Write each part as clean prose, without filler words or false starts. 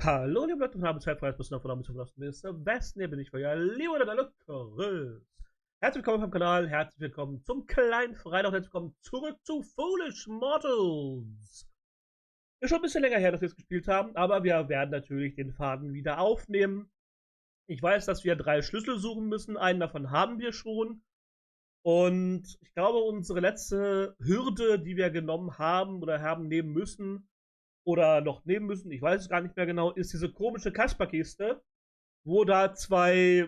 Hallo, liebe Leute, von haben Zeit frei, bis noch von der Westen. Hier bin ich für ja, lieber der LeKris. Herzlich willkommen auf dem Kanal, herzlich willkommen zum kleinen Freitag, herzlich willkommen zurück zu Foolish Mortals. Ist schon ein bisschen länger her, dass wir es gespielt haben, aber wir werden natürlich den Faden wieder aufnehmen. Ich weiß, dass wir 3 Schlüssel suchen müssen, einen davon haben wir schon. Und ich glaube, unsere letzte Hürde, die wir genommen haben oder haben nehmen müssen, oder noch nehmen müssen, ich weiß es gar nicht mehr genau, ist diese komische Kasperkiste, wo da 2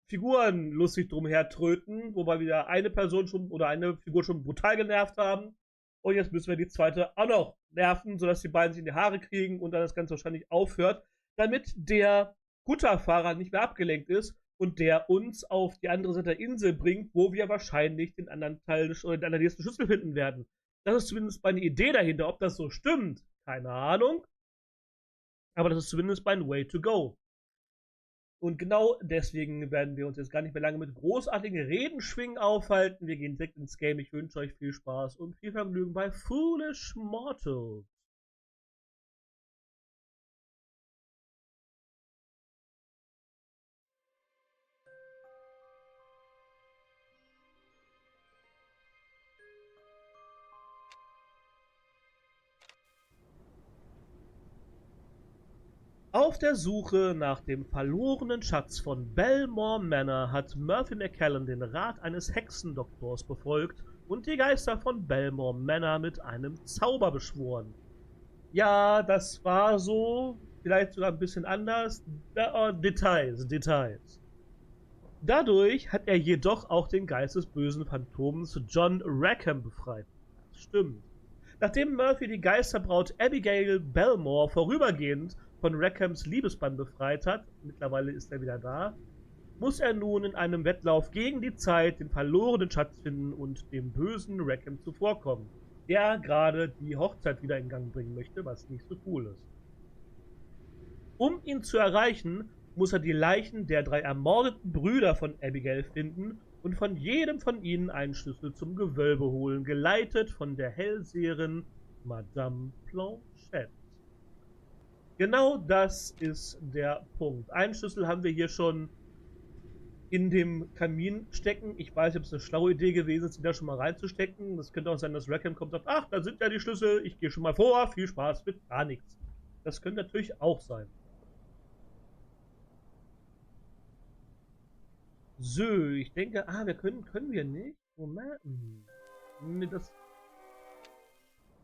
Figuren lustig drumher tröten, wobei wieder eine Person schon oder eine Figur schon brutal genervt haben. Und jetzt müssen wir die zweite auch noch nerven, sodass die beiden sich in die Haare kriegen und dann das Ganze wahrscheinlich aufhört, damit der Kutterfahrer nicht mehr abgelenkt ist und der uns auf die andere Seite der Insel bringt, wo wir wahrscheinlich den anderen Teil oder den nächsten Schlüssel finden werden. Das ist zumindest meine Idee dahinter. Ob das so stimmt, keine Ahnung. Aber das ist zumindest mein Way to go. Und genau deswegen werden wir uns jetzt gar nicht mehr lange mit großartigen Redenschwingen aufhalten. Wir gehen direkt ins Game. Ich wünsche euch viel Spaß und viel Vergnügen bei Foolish Mortals. Auf der Suche nach dem verlorenen Schatz von Bellemore Manor hat Muffy Carlisle den Rat eines Hexendoktors befolgt und die Geister von Bellemore Manor mit einem Zauber beschworen. Ja, das war so, vielleicht sogar ein bisschen anders. Details. Dadurch hat er jedoch auch den Geist des bösen Phantoms John Rackham befreit. Das stimmt. Nachdem Muffy die Geisterbraut Abigail Bellemore vorübergehend von Rackhams Liebesbann befreit hat, mittlerweile ist er wieder da, muss er nun in einem Wettlauf gegen die Zeit den verlorenen Schatz finden und dem bösen Rackham zuvorkommen, der gerade die Hochzeit wieder in Gang bringen möchte, was nicht so cool ist. Um ihn zu erreichen, muss er die Leichen der 3 ermordeten Brüder von Abigail finden und von jedem von ihnen einen Schlüssel zum Gewölbe holen, geleitet von der Hellseherin Madame Planchette. Genau das ist der Punkt. Einen Schlüssel haben wir hier schon in dem Kamin stecken. Ich weiß nicht, ob es eine schlaue Idee gewesen ist, ihn da schon mal reinzustecken. Das könnte auch sein, dass Rackham kommt und sagt, ach, da sind ja die Schlüssel, ich gehe schon mal vor, viel Spaß mit gar nichts. Das könnte natürlich auch sein. So, ich denke, wir können wir nicht? Moment. Nee, das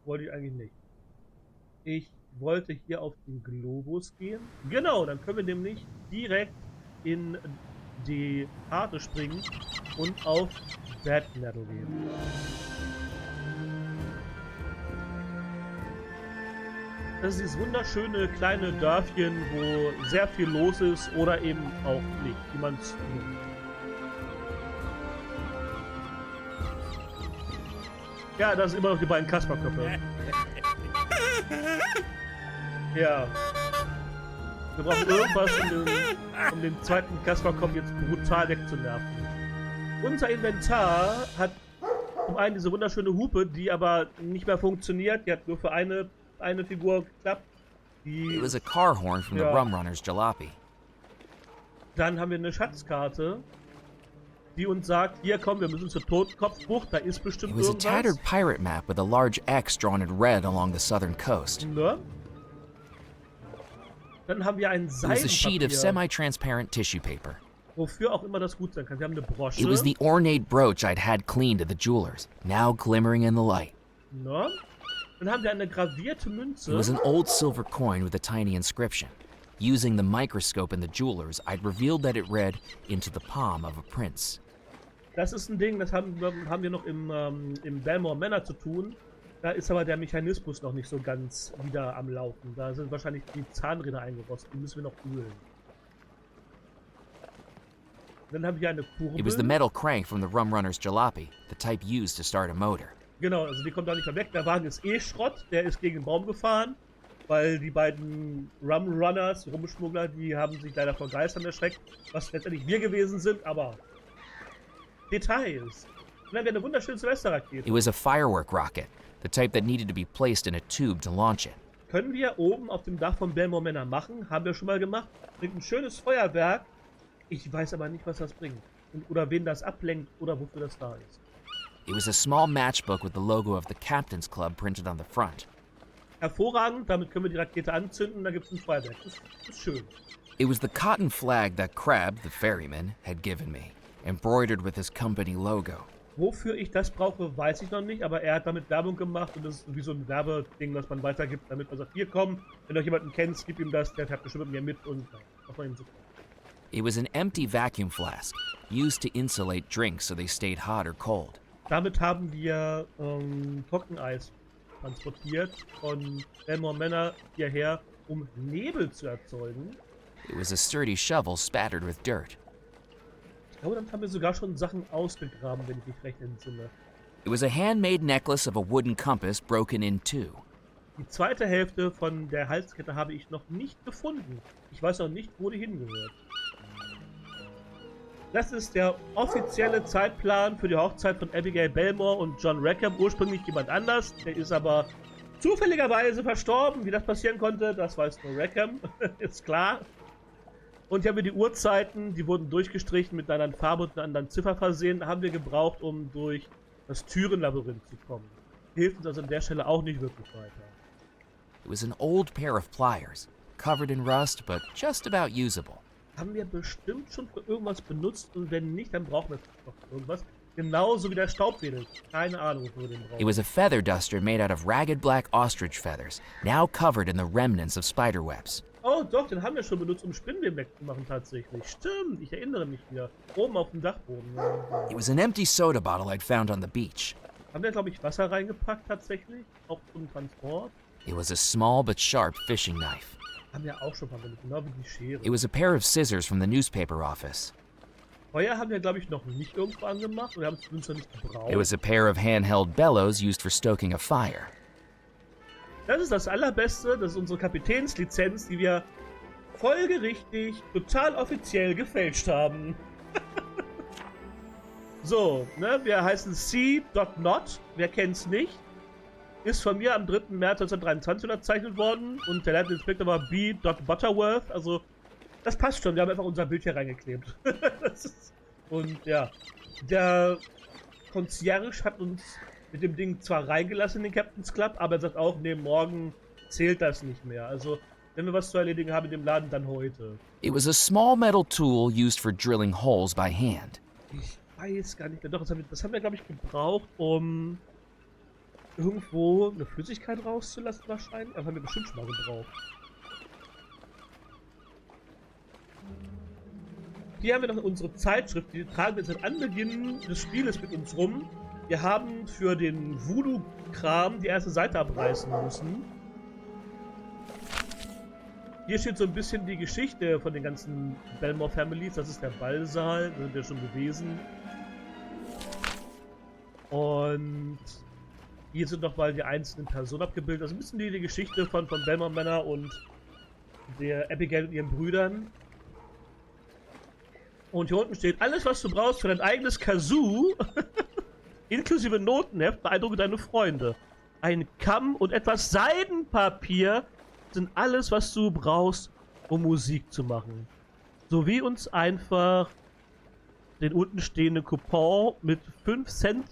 wollte ich eigentlich nicht. Ich wollte hier auf den Globus gehen. Genau, dann können wir nämlich direkt in die Karte springen und auf Bellemore gehen. Das ist dieses wunderschöne kleine Dörfchen, wo sehr viel los ist oder eben auch nicht, wie man es nimmt. Ja, das sind immer noch die beiden Kasperköpfe. Ja. Wir brauchen irgendwas, um den zweiten Kasperkopf jetzt brutal wegzunerven. Unser Inventar hat zum einen diese wunderschöne Hupe, die aber nicht mehr funktioniert. Die hat nur für eine Figur geklappt. It was a car horn from the Rum Runner's jalopy. Dann haben wir eine Schatzkarte, die uns sagt, hier komm, wir müssen zur Totenkopfbucht, da ist bestimmt irgendwas. It was a tattered irgendwas. pirate map with a large X drawn in red along the southern coast. Ne? Dann haben wir ein It was a sheet of Seidenpapier, semi-transparent tissue paper. wofür auch immer das gut sein kann. Wir haben eine Brosche. It was the ornate brooch I'd had cleaned at the jeweler's, now glimmering in the light. Ne? Dann haben wir eine gravierte It Münze. was an old silver coin with a tiny inscription. Using the microscope in the jeweler's, I'd revealed that it read, "Into the palm of a prince." Das ist ein Ding, das haben wir noch im Bellemore Manor zu tun. Da ist aber der Mechanismus noch nicht so ganz wieder am Laufen. Da sind wahrscheinlich die Zahnräder eingerostet. Die müssen wir noch kühlen. Dann haben wir eine Kurbel. It was the metal crank from the Rum Runner's jalopy, the type used to start a motor. Genau, also die kommt da nicht mehr weg. Der Wagen ist eh Schrott. Der ist gegen den Baum gefahren. Weil die beiden Rum Runners, die Rumschmuggler, die haben sich leider vor Geistern erschreckt. Was letztendlich wir gewesen sind, aber Details. Und dann haben wir eine wunderschöne Silvesterrakete. It was a firework rocket, the type that needed to be placed in a tube to launch it. können wir oben auf dem Dach von Bellemore Manor machen. Haben wir schon mal gemacht. Bringt ein schönes Feuerwerk. Ich weiß aber nicht, was das bringt. Oder wen das ablenkt oder wofür das da ist. It was a small matchbook with the logo of the Captain's Club printed on the front. Hervorragend, damit können wir die Rakete anzünden, da gibt es ein Feuerwerk. Das ist schön. It was the cotton flag that Crab, the ferryman, had given me, embroidered with his company logo. Wofür ich das brauche, weiß ich noch nicht, aber er hat damit Werbung gemacht und das ist wie so ein Werbeding, was man weitergibt, damit man sagt, hier komm, wenn ihr jemanden kennt, gib ihm das, der fährt bestimmt mit mir mit und was man ihm so. It was an empty vacuum flask, used to insulate drinks so they stayed hot or cold. Damit haben wir Trockeneis transportiert von Bellemore Manor hierher, um Nebel zu erzeugen. It was a sturdy shovel spattered with dirt. Ich glaube, dann haben wir sogar schon Sachen ausgegraben, wenn ich mich recht entsinne. It was a handmade necklace of a wooden compass broken in two. Die zweite Hälfte von der Halskette habe ich noch nicht gefunden. Ich weiß noch nicht, wo die hingehört. Das ist der offizielle Zeitplan für die Hochzeit von Abigail Bellemore und John Rackham. Ursprünglich jemand anders, der ist aber zufälligerweise verstorben. Wie das passieren konnte, das weiß nur Rackham, ist klar. Und hier haben wir die Uhrzeiten, die wurden durchgestrichen mit einer anderen Farbe und einer anderen Ziffer versehen. Haben wir gebraucht, um durch das Türenlabyrinth zu kommen. Hilft uns also an der Stelle auch nicht wirklich weiter. It was an old pair of pliers, covered in rust but just about usable. Haben wir bestimmt schon für irgendwas benutzt und wenn nicht, dann brauchen wir noch irgendwas. Genauso wie der Staubwedel. Keine Ahnung, wofür wir den brauchen. It was a feather duster made out of ragged black ostrich feathers, now covered in the remnants of spiderwebs. Oh doch, den haben wir schon benutzt, um Spinnweben wegzumachen tatsächlich. Stimmt, ich erinnere mich wieder. Oben auf dem Dachboden. It was an empty soda bottle I'd found on the beach. Haben wir, glaube ich, Wasser reingepackt tatsächlich? Auch zum Transport? It was a small but sharp fishing knife. Haben wir auch schon mal benutzt, genau wie die Schere. It was a pair of scissors from the newspaper office. Feuer haben wir, glaube ich, noch nicht irgendwo angemacht und wir haben es zumindest noch nicht gebraucht. It was a pair of handheld bellows used for stoking a fire. Das ist das Allerbeste, das ist unsere Kapitänslizenz, die wir folgerichtig, total offiziell gefälscht haben. So, ne, wir heißen C.Not, wer kennt's nicht. Ist von mir am 3. März 1923 unterzeichnet worden und der Leitungsinspektor war B. Butterworth, also das passt schon, wir haben einfach unser Bild hier reingeklebt. Und ja, der Concierge hat uns mit dem Ding zwar reingelassen in den Captain's Club, aber er sagt auch, nee, morgen zählt das nicht mehr. Also, wenn wir was zu erledigen haben in dem Laden, dann heute. It was a small metal tool used for drilling holes by hand. Ich weiß gar nicht mehr. Doch, das haben wir, glaube ich, gebraucht, um irgendwo eine Flüssigkeit rauszulassen wahrscheinlich. Das haben wir bestimmt schon mal gebraucht. Hier haben wir noch unsere Zeitschrift, die tragen wir seit Anbeginn des Spieles mit uns rum. Wir haben für den Voodoo-Kram die erste Seite abreißen müssen. Hier steht so ein bisschen die Geschichte von den ganzen Bellemore Families. Das ist der Ballsaal, da sind wir schon gewesen. Und hier sind nochmal die einzelnen Personen abgebildet. Also ein bisschen die Geschichte von Bellemore Manor und der Abigail und ihren Brüdern. Und hier unten steht, alles was du brauchst für dein eigenes Kazoo, inklusive Notenheft, beeindrucke deine Freunde. Ein Kamm und etwas Seidenpapier sind alles, was du brauchst, um Musik zu machen. Sowie uns einfach den unten stehenden Coupon mit 5 Cent,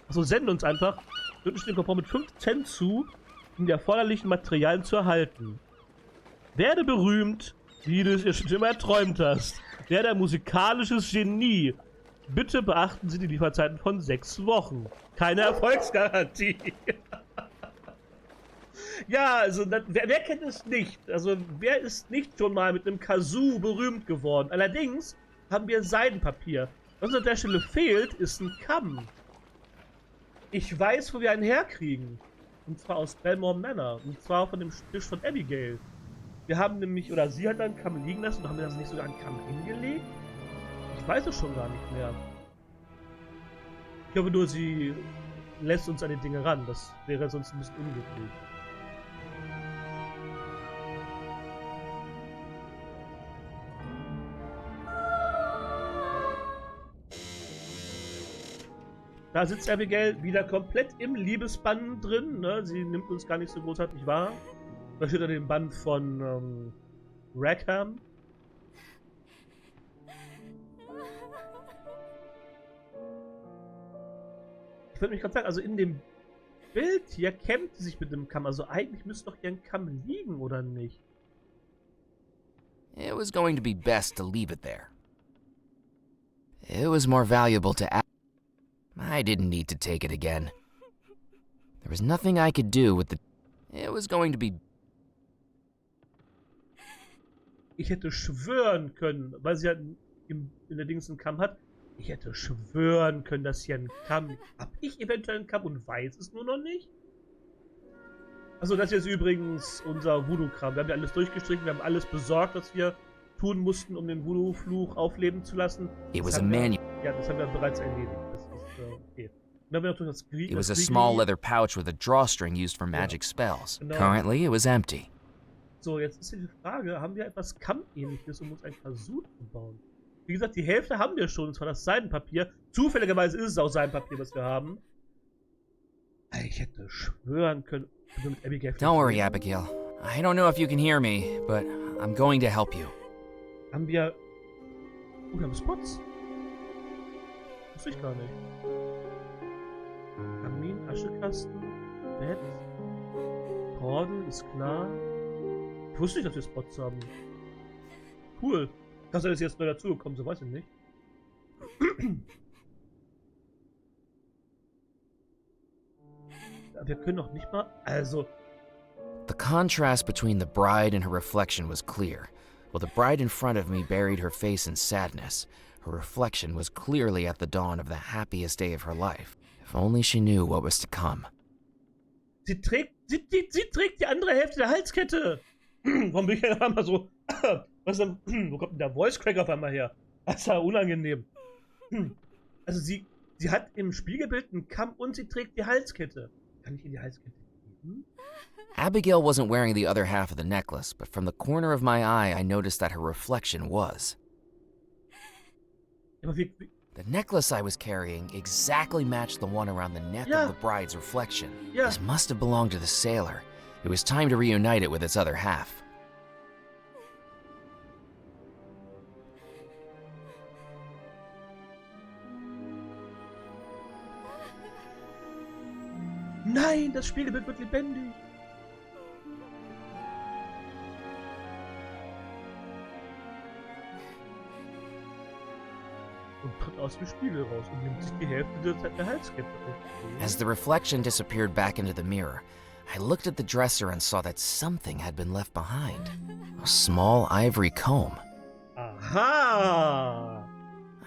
also senden uns einfach den unten stehenden Coupon mit 5 Cent zu, um die erforderlichen Materialien zu erhalten. Werde berühmt, wie du es dir schon immer erträumt hast. Werde ein musikalisches Genie. Bitte beachten Sie die Lieferzeiten von 6 Wochen. Keine Erfolgsgarantie. Ja, also wer kennt es nicht? Also wer ist nicht schon mal mit einem Kazoo berühmt geworden? Allerdings haben wir Seidenpapier. Was uns an der Stelle fehlt, ist ein Kamm. Ich weiß, wo wir einen herkriegen. Und zwar aus Bellemore Manor. Und zwar von dem Tisch von Abigail. Wir haben nämlich, oder sie hat einen Kamm liegen lassen und haben wir das nicht sogar einen Kamm hingelegt? Ich weiß es schon gar nicht mehr. Ich hoffe nur, sie lässt uns an die Dinge ran. Das wäre sonst ein bisschen unglücklich. Da sitzt Abigail wieder komplett im Liebesbann drin. Ne? Sie nimmt uns gar nicht so großartig wahr. Da steht an dem Band von Rackham. Ich würde mich gerade sagen, also in dem Bild hier kämmt sie sich mit dem Kamm. Also eigentlich müsste doch hier ein Kamm liegen, oder nicht? It was going to be best to leave it there. It was more valuable to I didn't need to take it again. There was nothing I could do with the... It was going to be... Ich hätte schwören können, weil sie ja in der Dings einen Kamm hat, ich hätte schwören können, dass hier ein Kamm... Hab ich eventuell einen Kamm und weiß es nur noch nicht? Also das hier ist übrigens unser Voodoo-Kram. Wir haben ja alles durchgestrichen, wir haben alles besorgt, was wir tun mussten, um den Voodoo-Fluch aufleben zu lassen. It was a manual. Ja, das haben wir bereits erledigt. Das ist okay. Und dann haben wir noch das It was a small leather pouch with a drawstring used for magic spells. Genau. Currently, it was empty. So, jetzt ist hier die Frage, haben wir etwas Kamm-ähnliches, um uns ein Kazoo zu bauen? Wie gesagt, die Hälfte haben wir schon, und zwar das Seidenpapier. Zufälligerweise ist es auch Seidenpapier, was wir haben. Ich hätte schwören können... Mit Abigail Don't worry, Abigail. I don't know if you can hear me, but I'm going to help you. Haben wir... wir haben Spots. Wusste ich gar nicht. Kamin, Aschekasten, Bett, Kordel, ist klar. Ich wusste nicht, dass wir Spots haben. Cool. Kannst du das jetzt neu dazugekommen, so weiß ich nicht. Wir können doch nicht mal... Also... The contrast between the bride and her reflection was clear. While the bride in front of me buried her face in sadness, her reflection was clearly at the dawn of the happiest day of her life. If only she knew what was to come. Sie trägt die andere Hälfte der Halskette. Warum bin ich ja einmal so... Was denn, wo kommt denn der Voice Crack auf einmal her? Das ist ja unangenehm. Also sie hat im Spiegelbild einen Kamm und sie trägt die Halskette. Kann ich in die Halskette geben? Abigail wasn't wearing the other half of the necklace, but from the corner of my eye, I noticed that her reflection was. The necklace I was carrying exactly matched the one around the neck of the bride's reflection. This must have belonged to the sailor. It was time to reunite it with its other half. Nein, das Spiegelbild wird lebendig. Und tritt aus dem Spiegel raus und nimmt sich die Hälfte der Halskette auf. As the reflection disappeared back into the mirror, I looked at the dresser and saw that something had been left behind. A small ivory comb. Aha!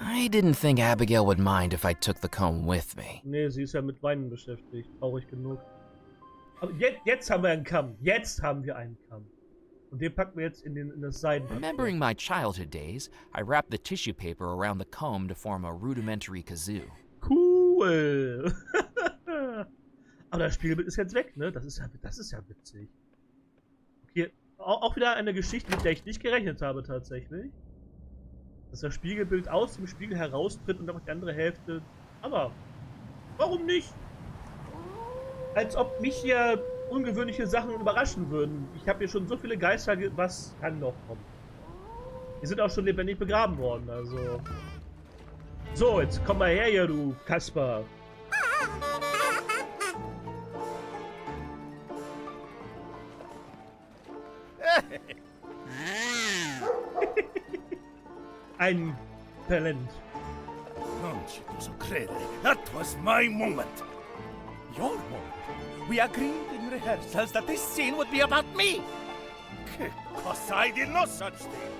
I didn't think Abigail would mind if I took the comb with me. Nee, sie ist ja mit Weinen beschäftigt. Traurig genug. Aber jetzt haben wir einen Kamm. Jetzt haben wir einen Kamm. Und den packen wir jetzt in das Seidenpapier. Remembering my childhood days, I wrapped the tissue paper around the comb to form a rudimentary kazoo. Cool. Aber das Spiegelbild ist jetzt weg, ne? Das ist ja witzig. Okay, auch wieder eine Geschichte, mit der ich nicht gerechnet habe tatsächlich. Dass das Spiegelbild aus dem Spiegel heraustritt und dann die andere Hälfte. Aber warum nicht? Als ob mich hier ungewöhnliche Sachen überraschen würden. Ich habe hier schon so viele Geister, was kann noch kommen? Die sind auch schon lebendig begraben worden, also. So, jetzt komm mal her hier, du Kasper. Ein Talent. Non ci posso credere. That was my moment. Your moment. We agreed in rehearsals that this scene would be about me. Because I did no such thing.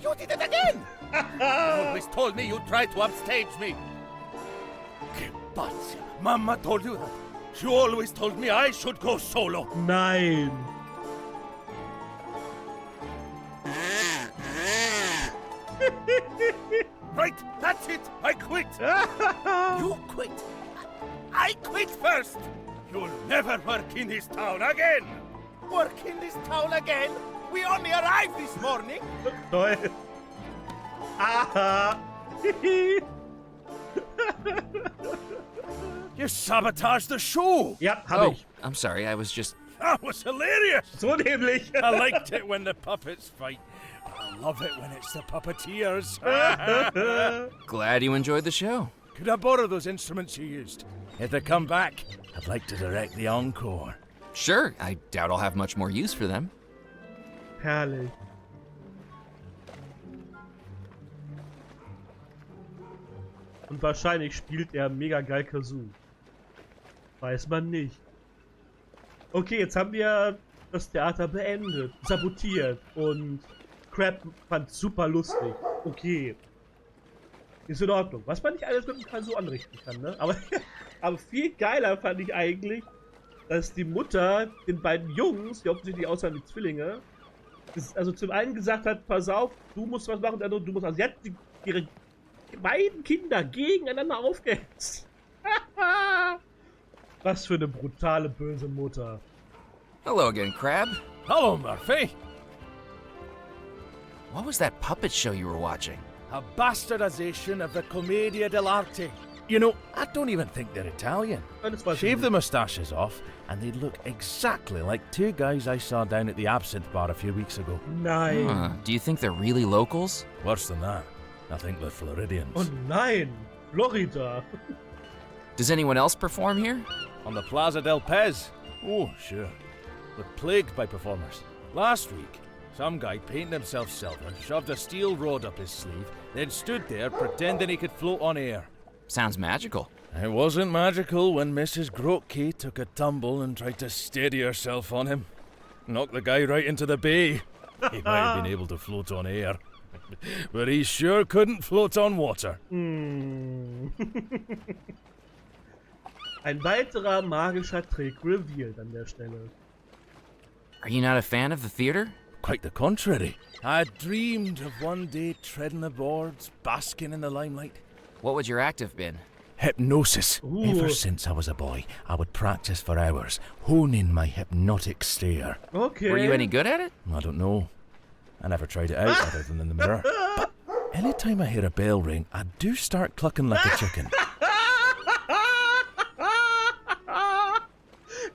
You did it again! You always told me you'd try to upstage me. But Mama told you that. She always told me I should go solo. Nein. Right, that's it. I quit. You quit. I quit first. You'll never work in this town again. Work in this town again? We only arrived this morning. Toll. Aha. You sabotaged the show! Ja, habe ich. I'm sorry, I was just... That was hilarious! So nämlich. I liked it when the puppets fight. I love it when it's the puppeteers. Glad you enjoyed the show. Could I borrow those instruments you used? If they come back, I'd like to direct the encore. Sure, I doubt I'll have much more use for them. Herrlich. Und wahrscheinlich spielt er mega geil Kazoo. Weiß man nicht. Okay, jetzt haben wir das Theater beendet, sabotiert und Crab fand super lustig. Okay. Ist in Ordnung. Was man nicht alles mit dem Kazoo anrichten kann, ne? Aber viel geiler fand ich eigentlich, dass die Mutter den beiden Jungs, die offensichtlich aussahen wie Zwillinge, also zum einen gesagt hat, pass auf, du musst was machen, du musst, also sie hat ihre beiden Kinder gegeneinander aufgehetzt. Was für eine brutale, böse Mutter. Hello again, Crab. Hello, Murphy. What was that puppet show you were watching? A bastardization of the Commedia dell'arte. You know, I don't even think they're Italian. Shave the moustaches off, and they'd look exactly like two guys I saw down at the Absinthe Bar a few weeks ago. Nein. Do you think they're really locals? Worse than that, I think they're Floridians. Oh nein, Florida. Does anyone else perform here? On the Plaza del Pez? Oh, sure. We're plagued by performers. Last week, some guy painted himself silver, shoved a steel rod up his sleeve, then stood there pretending he could float on air. Sounds magical. It wasn't magical when Mrs. Grotke took a tumble and tried to steady herself on him. Knocked the guy right into the bay. He might have been able to float on air, but he sure couldn't float on water. Ein weiterer magischer Trick revealed an der Stelle. Are you not a fan of the theater? Quite the contrary. I dreamed of one day treading the boards, basking in the limelight. What would your act have been? Hypnosis. Ooh. Ever since I was a boy, I would practice for hours, honing my hypnotic stare. Okay. Were you any good at it? I don't know. I never tried it out other than in the mirror. But anytime I hear a bell ring, I do start clucking like a chicken.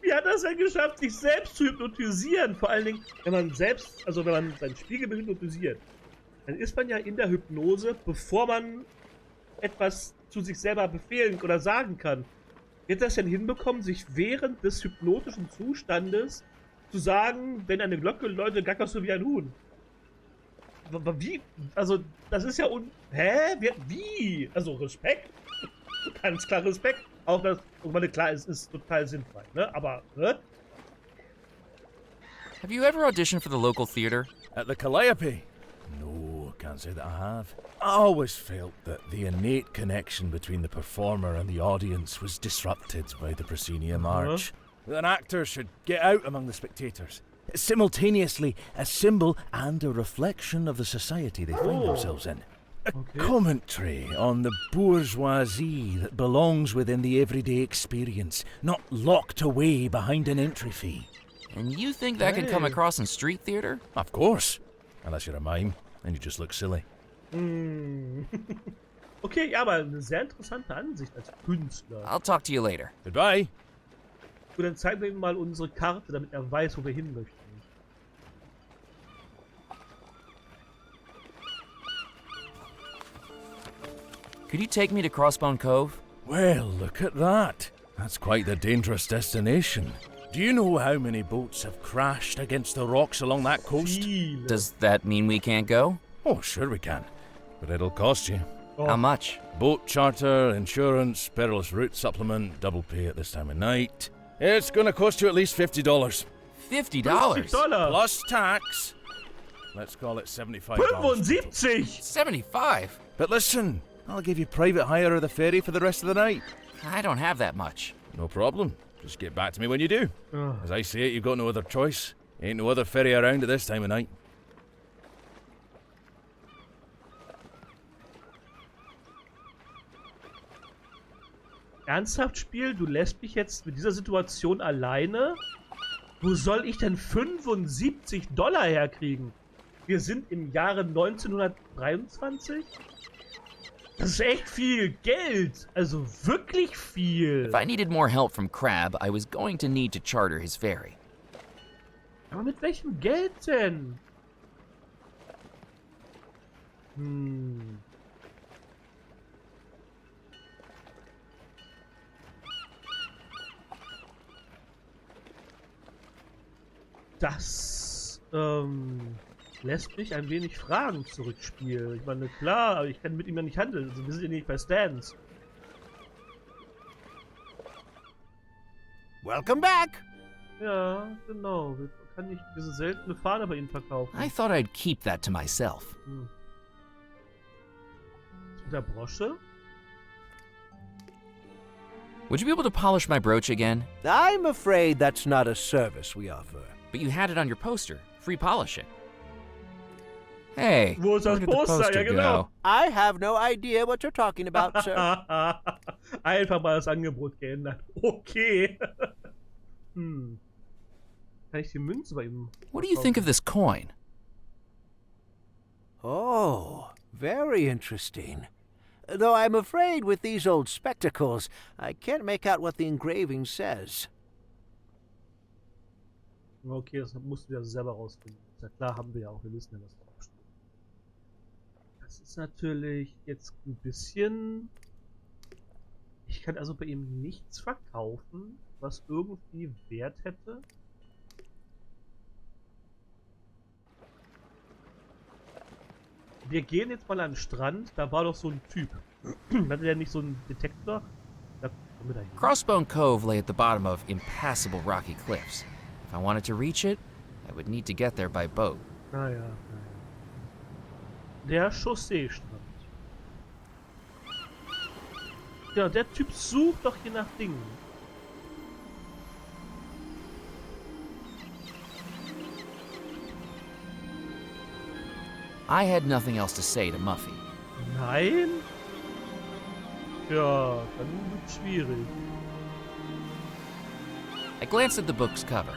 Wie hat er es denn geschafft, sich selbst zu hypnotisieren? Vor allen Dingen, wenn man selbst, also wenn man sein Spiegelbild hypnotisiert, dann ist man ja in der Hypnose, bevor man etwas zu sich selber befehlen oder sagen kann. Wie hat er es denn hinbekommen, sich während des hypnotischen Zustandes zu sagen, wenn eine Glocke läutet, gackerst du wie ein Huhn? Wie? Also, das ist ja Hä? Wie? Also, Respekt? Ganz klar Respekt. Auch das, ich meine, klar, es ist total sinnfrei, ne? Aber, ne? Have you ever auditioned for the local theater? At the Calliope? No, can't say that I have. I always felt that the innate connection between the performer and the audience was disrupted by the proscenium arch. An actor should get out among the spectators. It's simultaneously a symbol and a reflection of the society they find themselves in. A commentary on the bourgeoisie that belongs within the everyday experience, not locked away behind an entry fee. And you think that can come across in street theater? Of course. Unless you're a mime, and you just look silly. Okay, ja, aber eine sehr interessante Ansicht als Künstler. I'll talk to you later. Goodbye. Gut, dann zeigen wir ihm mal unsere Karte, damit er weiß, wo wir hin möchten. Could you take me to Crossbone Cove? Well, look at that. That's quite the dangerous destination. Do you know how many boats have crashed against the rocks along that coast? Viele. Does that mean we can't go? Oh, sure we can. But it'll cost you. How much? Boat charter, insurance, perilous route supplement, double pay at this time of night. It's gonna cost you at least $50. $50? $50. Plus tax. Let's call it $75. 75! 75? But listen, I'll give you private hire of the ferry for the rest of the night. I don't have that much. No problem. Just get back to me when you do. As I say it, you've got no other choice. Ain't no other ferry around at this time of night. Ernsthaft, Spiel? Du lässt mich jetzt mit dieser Situation alleine? Wo soll ich denn 75 Dollar herkriegen? Wir sind im Jahre 1923? Das ist echt viel Geld. Also wirklich viel. If I needed more help from Crab, I was going to need to charter his ferry. Aber mit welchem Geld denn? Das lässt mich ein wenig Fragen zurückspielen. Ich meine, klar, aber ich kann mit ihm ja nicht handeln. Also wir sind ja nicht bei Stans. Welcome back! Ja, genau. Kann ich diese seltene Fahne bei ihm verkaufen? I thought I'd keep that to myself. Mit der Brosche? Would you be able to polish my brooch again? I'm afraid that's not a service we offer. But you had it on your poster. Free polishing. Hey, Wo ist das where did the Poster? poster Ja, genau. go? I have no idea what you're talking about, sir. Einfach mal das Angebot geändert. Okay. Kann ich die Münze bei ihm? What do you think of this coin? Oh, very interesting. Though I'm afraid with these old spectacles, I can't make out what the engraving says. Okay, das mussten wir selber rausfinden. Ist ja klar, haben wir ja auch. Wir wissen ja, was drauf steht. Das ist natürlich jetzt ein bisschen... Ich kann also bei ihm nichts verkaufen, was irgendwie Wert hätte. Wir gehen jetzt mal an den Strand. Da war doch so ein Typ. Hatte der nicht so einen Detektor? Da kommen wir da hin. Crossbone Cove lay at the bottom of impassable rocky cliffs. If I wanted to reach it, I would need to get there by boat. Naja. Der Chausseestrand. Ja, der Typ sucht doch hier nach Dingen. I had nothing else to say to Muffy. Nein? Ja, dann wird's schwierig. I glanced at the book's cover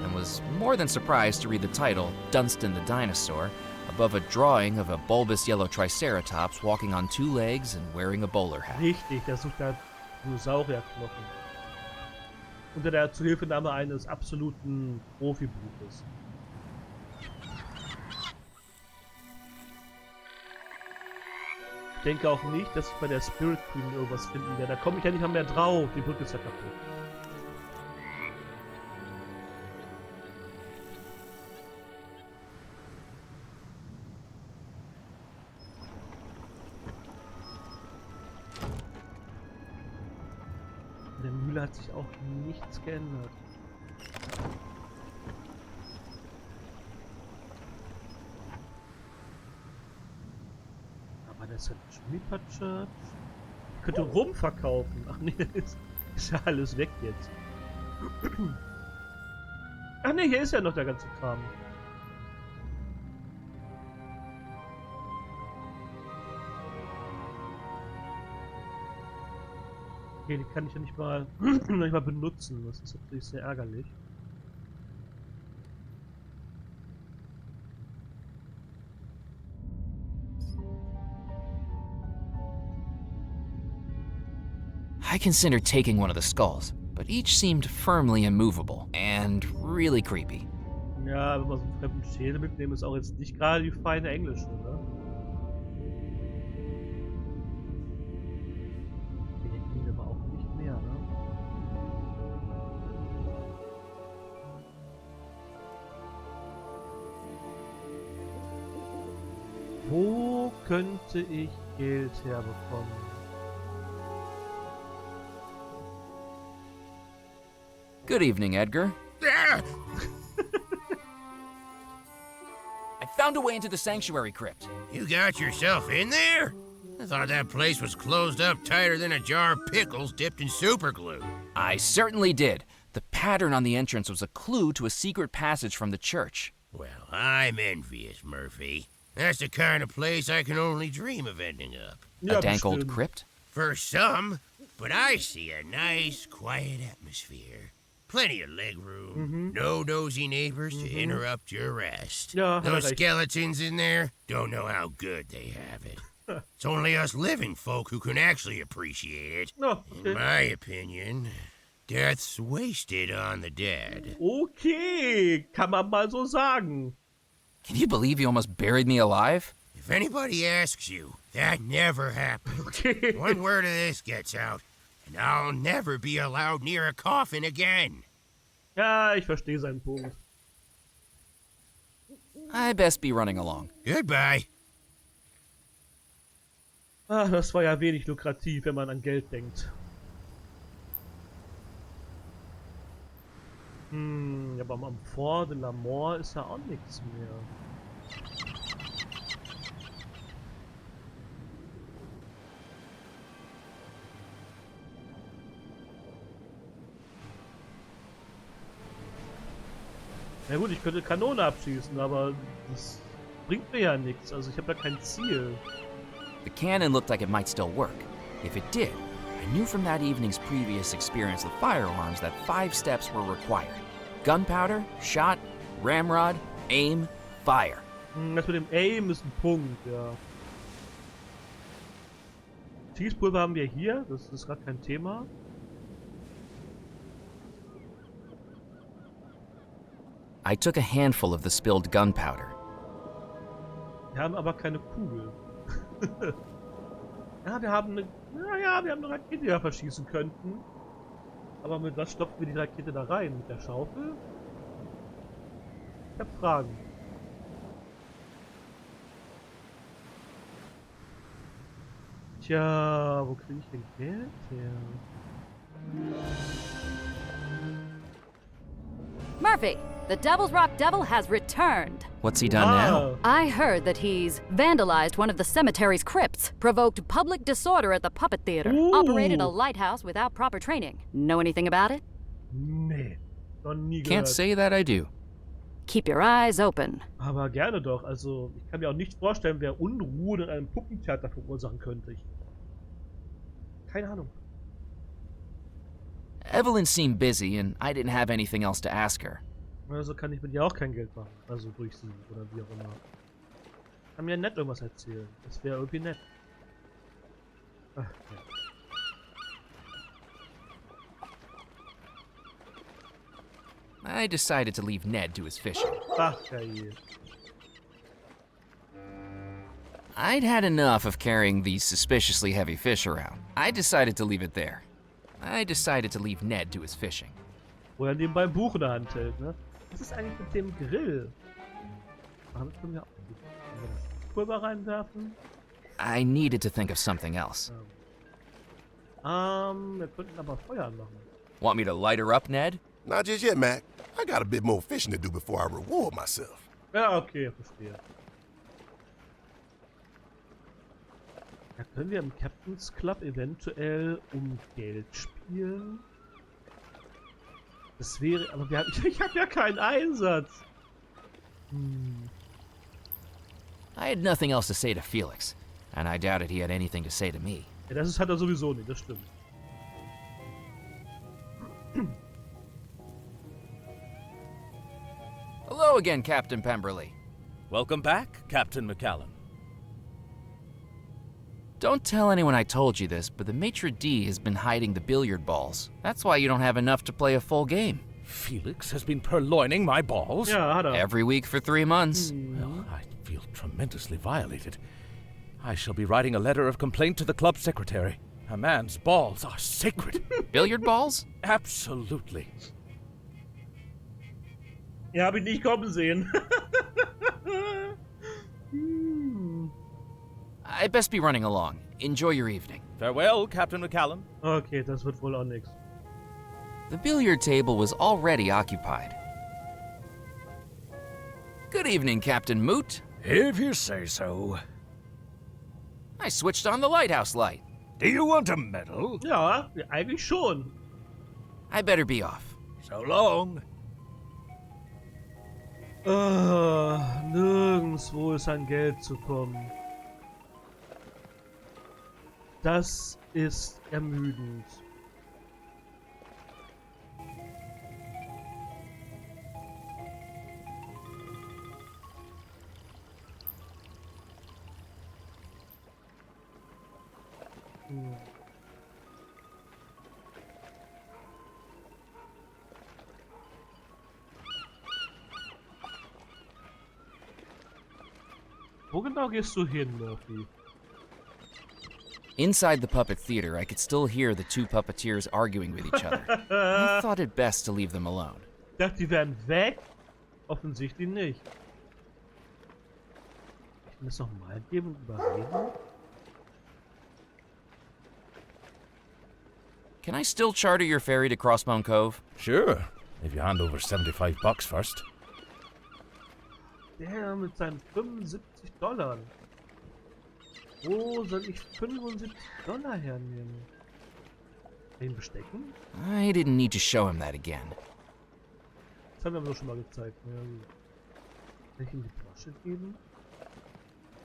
and was more than surprised to read the title, Dunstan the Dinosaur, above a drawing of a bulbous yellow triceratops walking on two legs and wearing a bowler hat. Richtig, der sucht da Dinosaurierknochen. Unter der Zuhilfenahme eines absoluten Profibuches. Ich denke auch nicht, dass ich bei der Spirit Queen irgendwas finden werde. Da komme ich ja nicht mal mehr drauf. Die Brücke ist ja kaputt. In der Mühle hat sich auch nichts geändert. Aber das hat Schmiepatsche. Ich könnte Rum verkaufen. Ach nee, ist ja alles weg jetzt. Ach nee, hier ist ja noch der ganze Kram. Okay, die kann ich ja nicht mal, benutzen. Das ist natürlich sehr ärgerlich. I considered taking one of the skulls, but each seemed firmly immovable and really creepy. Ja, wenn wir so einen fremden Schädel mitnehmen, ist auch jetzt nicht gerade die feine Englische, ne? Okay, die kriegen wir aber auch nicht mehr, ne? Wo könnte ich Geld herbekommen? Good evening, Edgar. Ah! I found a way into the sanctuary crypt. You got yourself in there? I thought that place was closed up tighter than a jar of pickles dipped in super glue. I certainly did. The pattern on the entrance was a clue to a secret passage from the church. Well, I'm envious, Murphy. That's the kind of place I can only dream of ending up. Ja, A dank old bestimmt. crypt? For some, but I see a nice, quiet atmosphere. Plenty of legroom, no nosy neighbors to interrupt your rest. Ja, hat er Those recht. skeletons in there don't know how good they have it. It's only us living folk who can actually appreciate it. No, In okay. my opinion, death's wasted on the dead. Okay, kann man mal so sagen. Can you believe you almost buried me alive? If anybody asks you, that never happened. Okay. One word of this gets out, and I'll never be allowed near a coffin again. Ja, ich verstehe seinen Punkt. I best be running along. Goodbye. Ah, das war ja wenig lukrativ, wenn man an Geld denkt. Ja, aber am Fort de la Mort ist ja auch nichts mehr. Na gut, ich könnte Kanone abschießen, aber das bringt mir ja nichts. Also ich habe ja kein Ziel. The cannon looked like it might still work. If it did, I knew from that evening's previous experience with firearms that 5 steps were required. Gunpowder, shot, ramrod, aim, fire. Das mit dem Aim ist ein Punkt, ja. Schießpulver haben wir hier, das ist gerade kein Thema. I took a handful of the spilled gunpowder. Wir haben aber keine Kugel. Ja, wir haben eine. Naja, wir haben eine Rakete, die wir verschießen könnten. Aber mit was stopfen wir die Rakete da rein? Mit der Schaufel? Ich hab Fragen. Tja, wo kriege ich denn Geld her? Murphy, the Devil's Rock Devil has returned. What's he done now? I heard that he's vandalized one of the cemetery's crypts, provoked public disorder at the puppet theater, Ooh. operated a lighthouse without proper training. Know anything about it? Nee, noch nie Can't gehört. say that I do. Keep your eyes open. Aber gerne doch. Also, ich kann mir auch nicht vorstellen, wer Unruhe in einem Puppentheater verursachen könnte. Keine Ahnung. Evelyn seemed busy, and I didn't have anything else to ask her. Also kann ich mit ihr auch kein Geld machen. Also durch sie oder wie auch immer. Kann mir nett irgendwas erzählen. Das wäre irgendwie nett. Ach, ja. I decided to leave Ned to his fishing. Ach, je. I'd had enough of carrying these suspiciously heavy fish around. I decided to leave it there. I decided to leave Ned to his fishing. Wo er nebenbei ein Buch in der Hand hält, ne? Was ist eigentlich mit dem Grill? Damit können wir auch nicht. Pulver reinwerfen. I needed to think of something else. Wir könnten aber Feuer anmachen. Want me to light her up, Ned? Not just yet, Mac. I got a bit more fishing to do before I reward myself. Ja, okay, verstehe. Da können wir im Captain's Club eventuell um Geld spielen. Das wäre, aber wir haben, ich habe ja keinen Einsatz. I had nothing else to say to Felix, and I doubted he had anything to say to me. Ja, das ist, hat er sowieso nicht, das stimmt. Hello again, Captain Pemberley. Welcome back, Captain McCallum. Don't tell anyone I told you this, but the maitre d' has been hiding the billiard balls. That's why you don't have enough to play a full game. Felix has been purloining my balls? Ja, hat er. Every week for 3 months. Well, I feel tremendously violated. I shall be writing a letter of complaint to the club secretary. A man's balls are sacred. Billiard balls? Absolutely. Ja, hab ich nicht kommen sehen. I best be running along. Enjoy your evening. Farewell, Captain McCallum. Okay, das wird wohl auch nix. The billiard table was already occupied. Good evening, Captain Moot. If you say so. I switched on the lighthouse light. Do you want a medal? Ja, eigentlich schon. I better be off. So long. Nirgendwo ist an Geld zu kommen. Das ist ermüdend. Wo genau gehst du hin, Muffy? Inside the puppet theater, I could still hear the two puppeteers arguing with each other. I thought it best to leave them alone. Ich dachte, die wären weg. Offensichtlich nicht. Ich muss noch mal geben und überreden. Can I still charter your ferry to Crossbone Cove? Sure, if you hand over $75 first. Der mit seinen 75 Dollar. Wo soll ich 75 Dollar hernehmen? Den bestecken? I didn't need to show him that again. Das haben wir aber doch schon mal gezeigt. Ja, gut. Kann ich ihm die Flasche geben?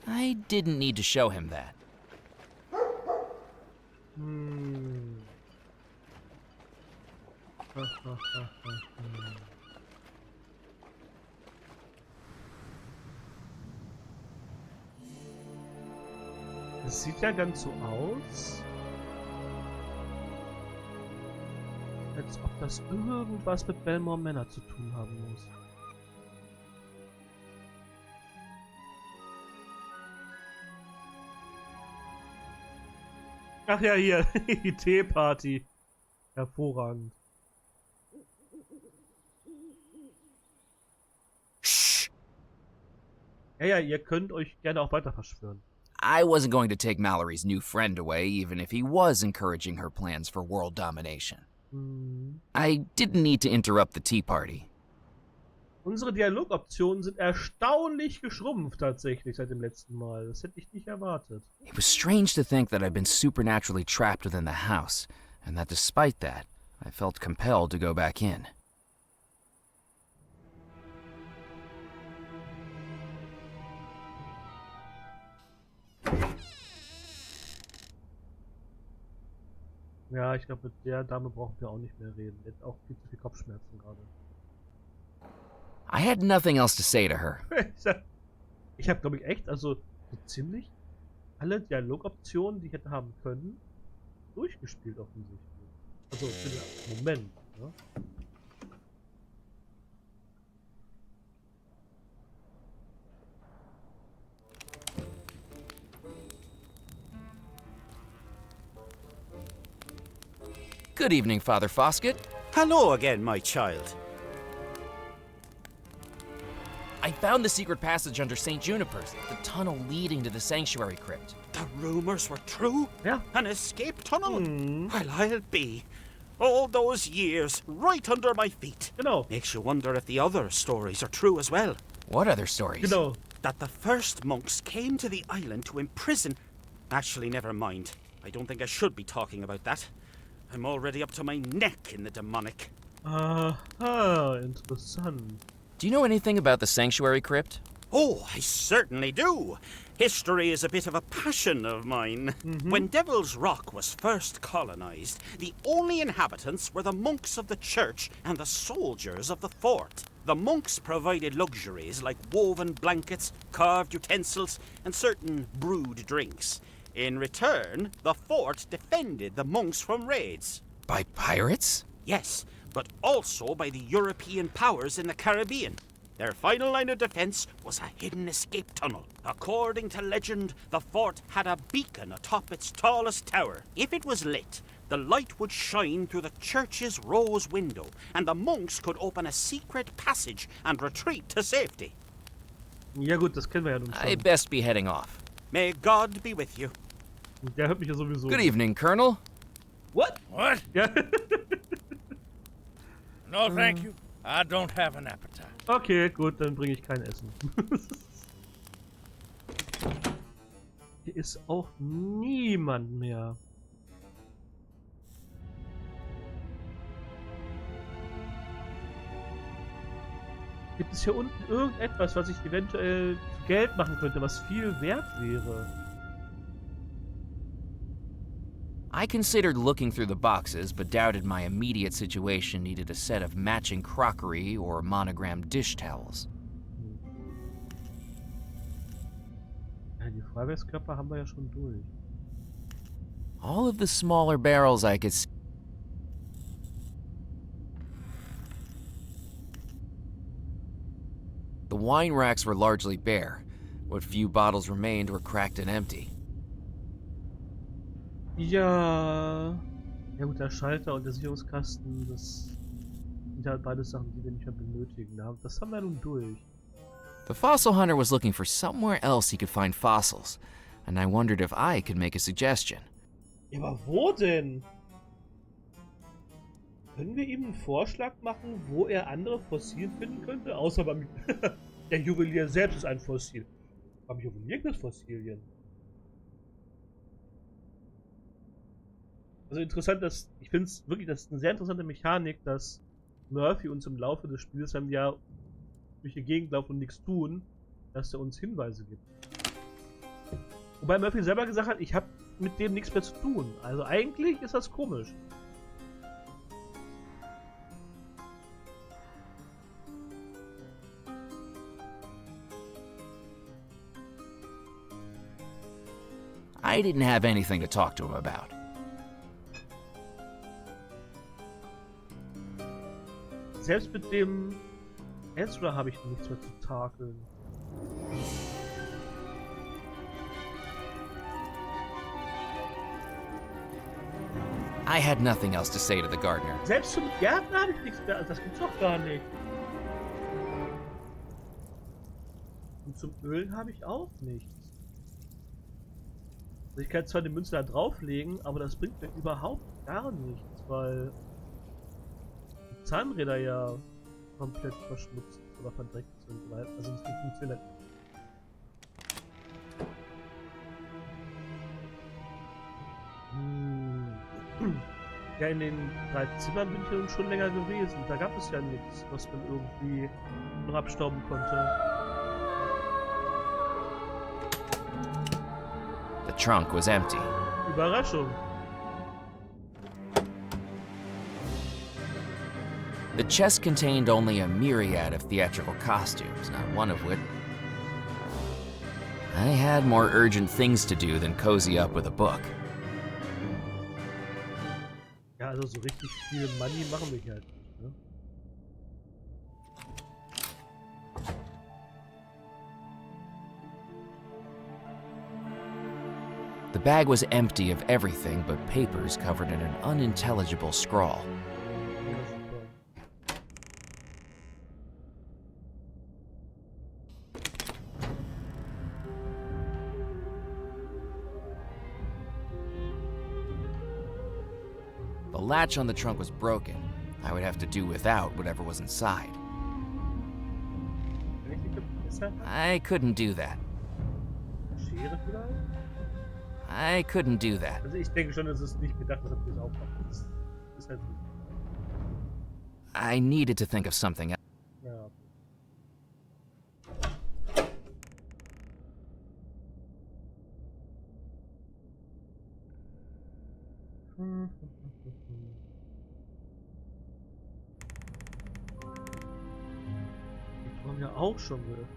I didn't need to show him that. Hm. Es sieht ja ganz so aus, als ob das irgendwas mit Bellemore Manor zu tun haben muss. Ach ja, hier, die Teeparty. Hervorragend. Shh! Ja, ihr könnt euch gerne auch weiter verschwören. I wasn't going to take Mallory's new friend away, even if he was encouraging her plans for world domination. I didn't need to interrupt the tea party. Unsere Dialogoptionen sind erstaunlich geschrumpft tatsächlich seit dem letzten Mal. Das hätte ich nicht erwartet. It was strange to think that I'd been supernaturally trapped within the house, and that despite that, I felt compelled to go back in. Ja, ich glaube, mit der Dame brauchen wir auch nicht mehr reden. Die hat auch viel zu viel Kopfschmerzen gerade. I had nothing else to say to her. Ich habe, glaube ich, echt, also so ziemlich alle Dialogoptionen, die ich hätte haben können, durchgespielt offensichtlich. Also für den Moment. Ne? Good evening, Father Foskett. Hello again, my child. I found the secret passage under St. Juniper's, the tunnel leading to the sanctuary crypt. The rumors were true? Yeah. An escape tunnel? Well, I'll be. All those years, right under my feet. Genau. Makes you wonder if the other stories are true as well. What other stories? Genau. That the first monks came to the island to imprison... Actually, never mind. I don't think I should be talking about that. I'm already up to my neck in the demonic. Aha, interessant. Do you know anything about the sanctuary crypt? Oh, I certainly do. History is a bit of a passion of mine. When Devil's Rock was first colonized, the only inhabitants were the monks of the church and the soldiers of the fort. The monks provided luxuries like woven blankets, carved utensils, and certain brewed drinks. In return, the fort defended the monks from raids. By pirates? Yes, but also by the European powers in the Caribbean. Their final line of defense was a hidden escape tunnel. According to legend, the fort had a beacon atop its tallest tower. If it was lit, the light would shine through the church's rose window, and the monks could open a secret passage and retreat to safety. Ja gut, das kennen wir ja nun schon. I best be heading off. May God be with you. Der hört mich ja sowieso. Good evening, Colonel. What? What? Ja. No, thank you. I don't have an appetite. Okay, gut, dann bringe ich kein Essen. Hier ist auch niemand mehr. Gibt es hier unten irgendetwas, was ich eventuell zu Geld machen könnte, was viel wert wäre? I considered looking through the boxes, but doubted my immediate situation needed a set of matching crockery or monogrammed dish towels. Ja, die Feuerwerkskörper haben wir ja schon durch. All of the smaller barrels I could see. The wine racks were largely bare, What few bottles remained were cracked and empty. Ja. Ja gut, der Schalter und der Sicherungskasten, das sind halt beide Sachen, die wir nicht mehr benötigen. Das haben wir nun durch. The fossil hunter was looking for somewhere else he could find fossils, and I wondered if I could make a suggestion. Ja, aber wo denn? Können wir ihm einen Vorschlag machen, wo er andere Fossilien finden könnte? Außer beim... Der Juwelier selbst ist ein Fossil. Beim Juwelier gibt es Fossilien. Also interessant, ich finde es wirklich, das ist eine sehr interessante Mechanik, dass Muffy uns im Laufe des Spiels, wenn wir durch die Gegend laufen und nichts tun, dass er uns Hinweise gibt. Wobei Muffy selber gesagt hat, ich habe mit dem nichts mehr zu tun. Also eigentlich ist das komisch. I didn't have anything to talk to him about. Selbst mit dem Ezra habe ich nichts mehr zu takeln. I had nothing else to say to the gardener. Selbst zum Gärtner habe ich nichts mehr. Das gibt's doch gar nicht. Und zum Ölen habe ich auch nichts. Also ich kann zwar die Münze da drauflegen, aber das bringt mir überhaupt gar nichts, weil die Zahnräder ja komplett verschmutzt oder verdreckt sind, weil also nicht funktioniert. Ja, in den 3 Zimmern bin ich ja nun schon länger gewesen. Da gab es ja nichts, was man irgendwie noch abstauben konnte. The trunk was empty. Überraschung. The chest contained only a myriad of theatrical costumes, not one of which... I had more urgent things to do than cozy up with a book. Ja, also so richtig viel Money machen wir hier halt nicht, ne? The bag was empty of everything but papers covered in an unintelligible scrawl. The latch on the trunk was broken. I would have to do without whatever was inside. I couldn't do that. Schere vielleicht? I couldn't do that. Also ich denke schon, es ist nicht gedacht, dass wir das aufmachen. Das ist halt gut. I needed to think of something else. Ja. Die haben ja auch schon geöffnet.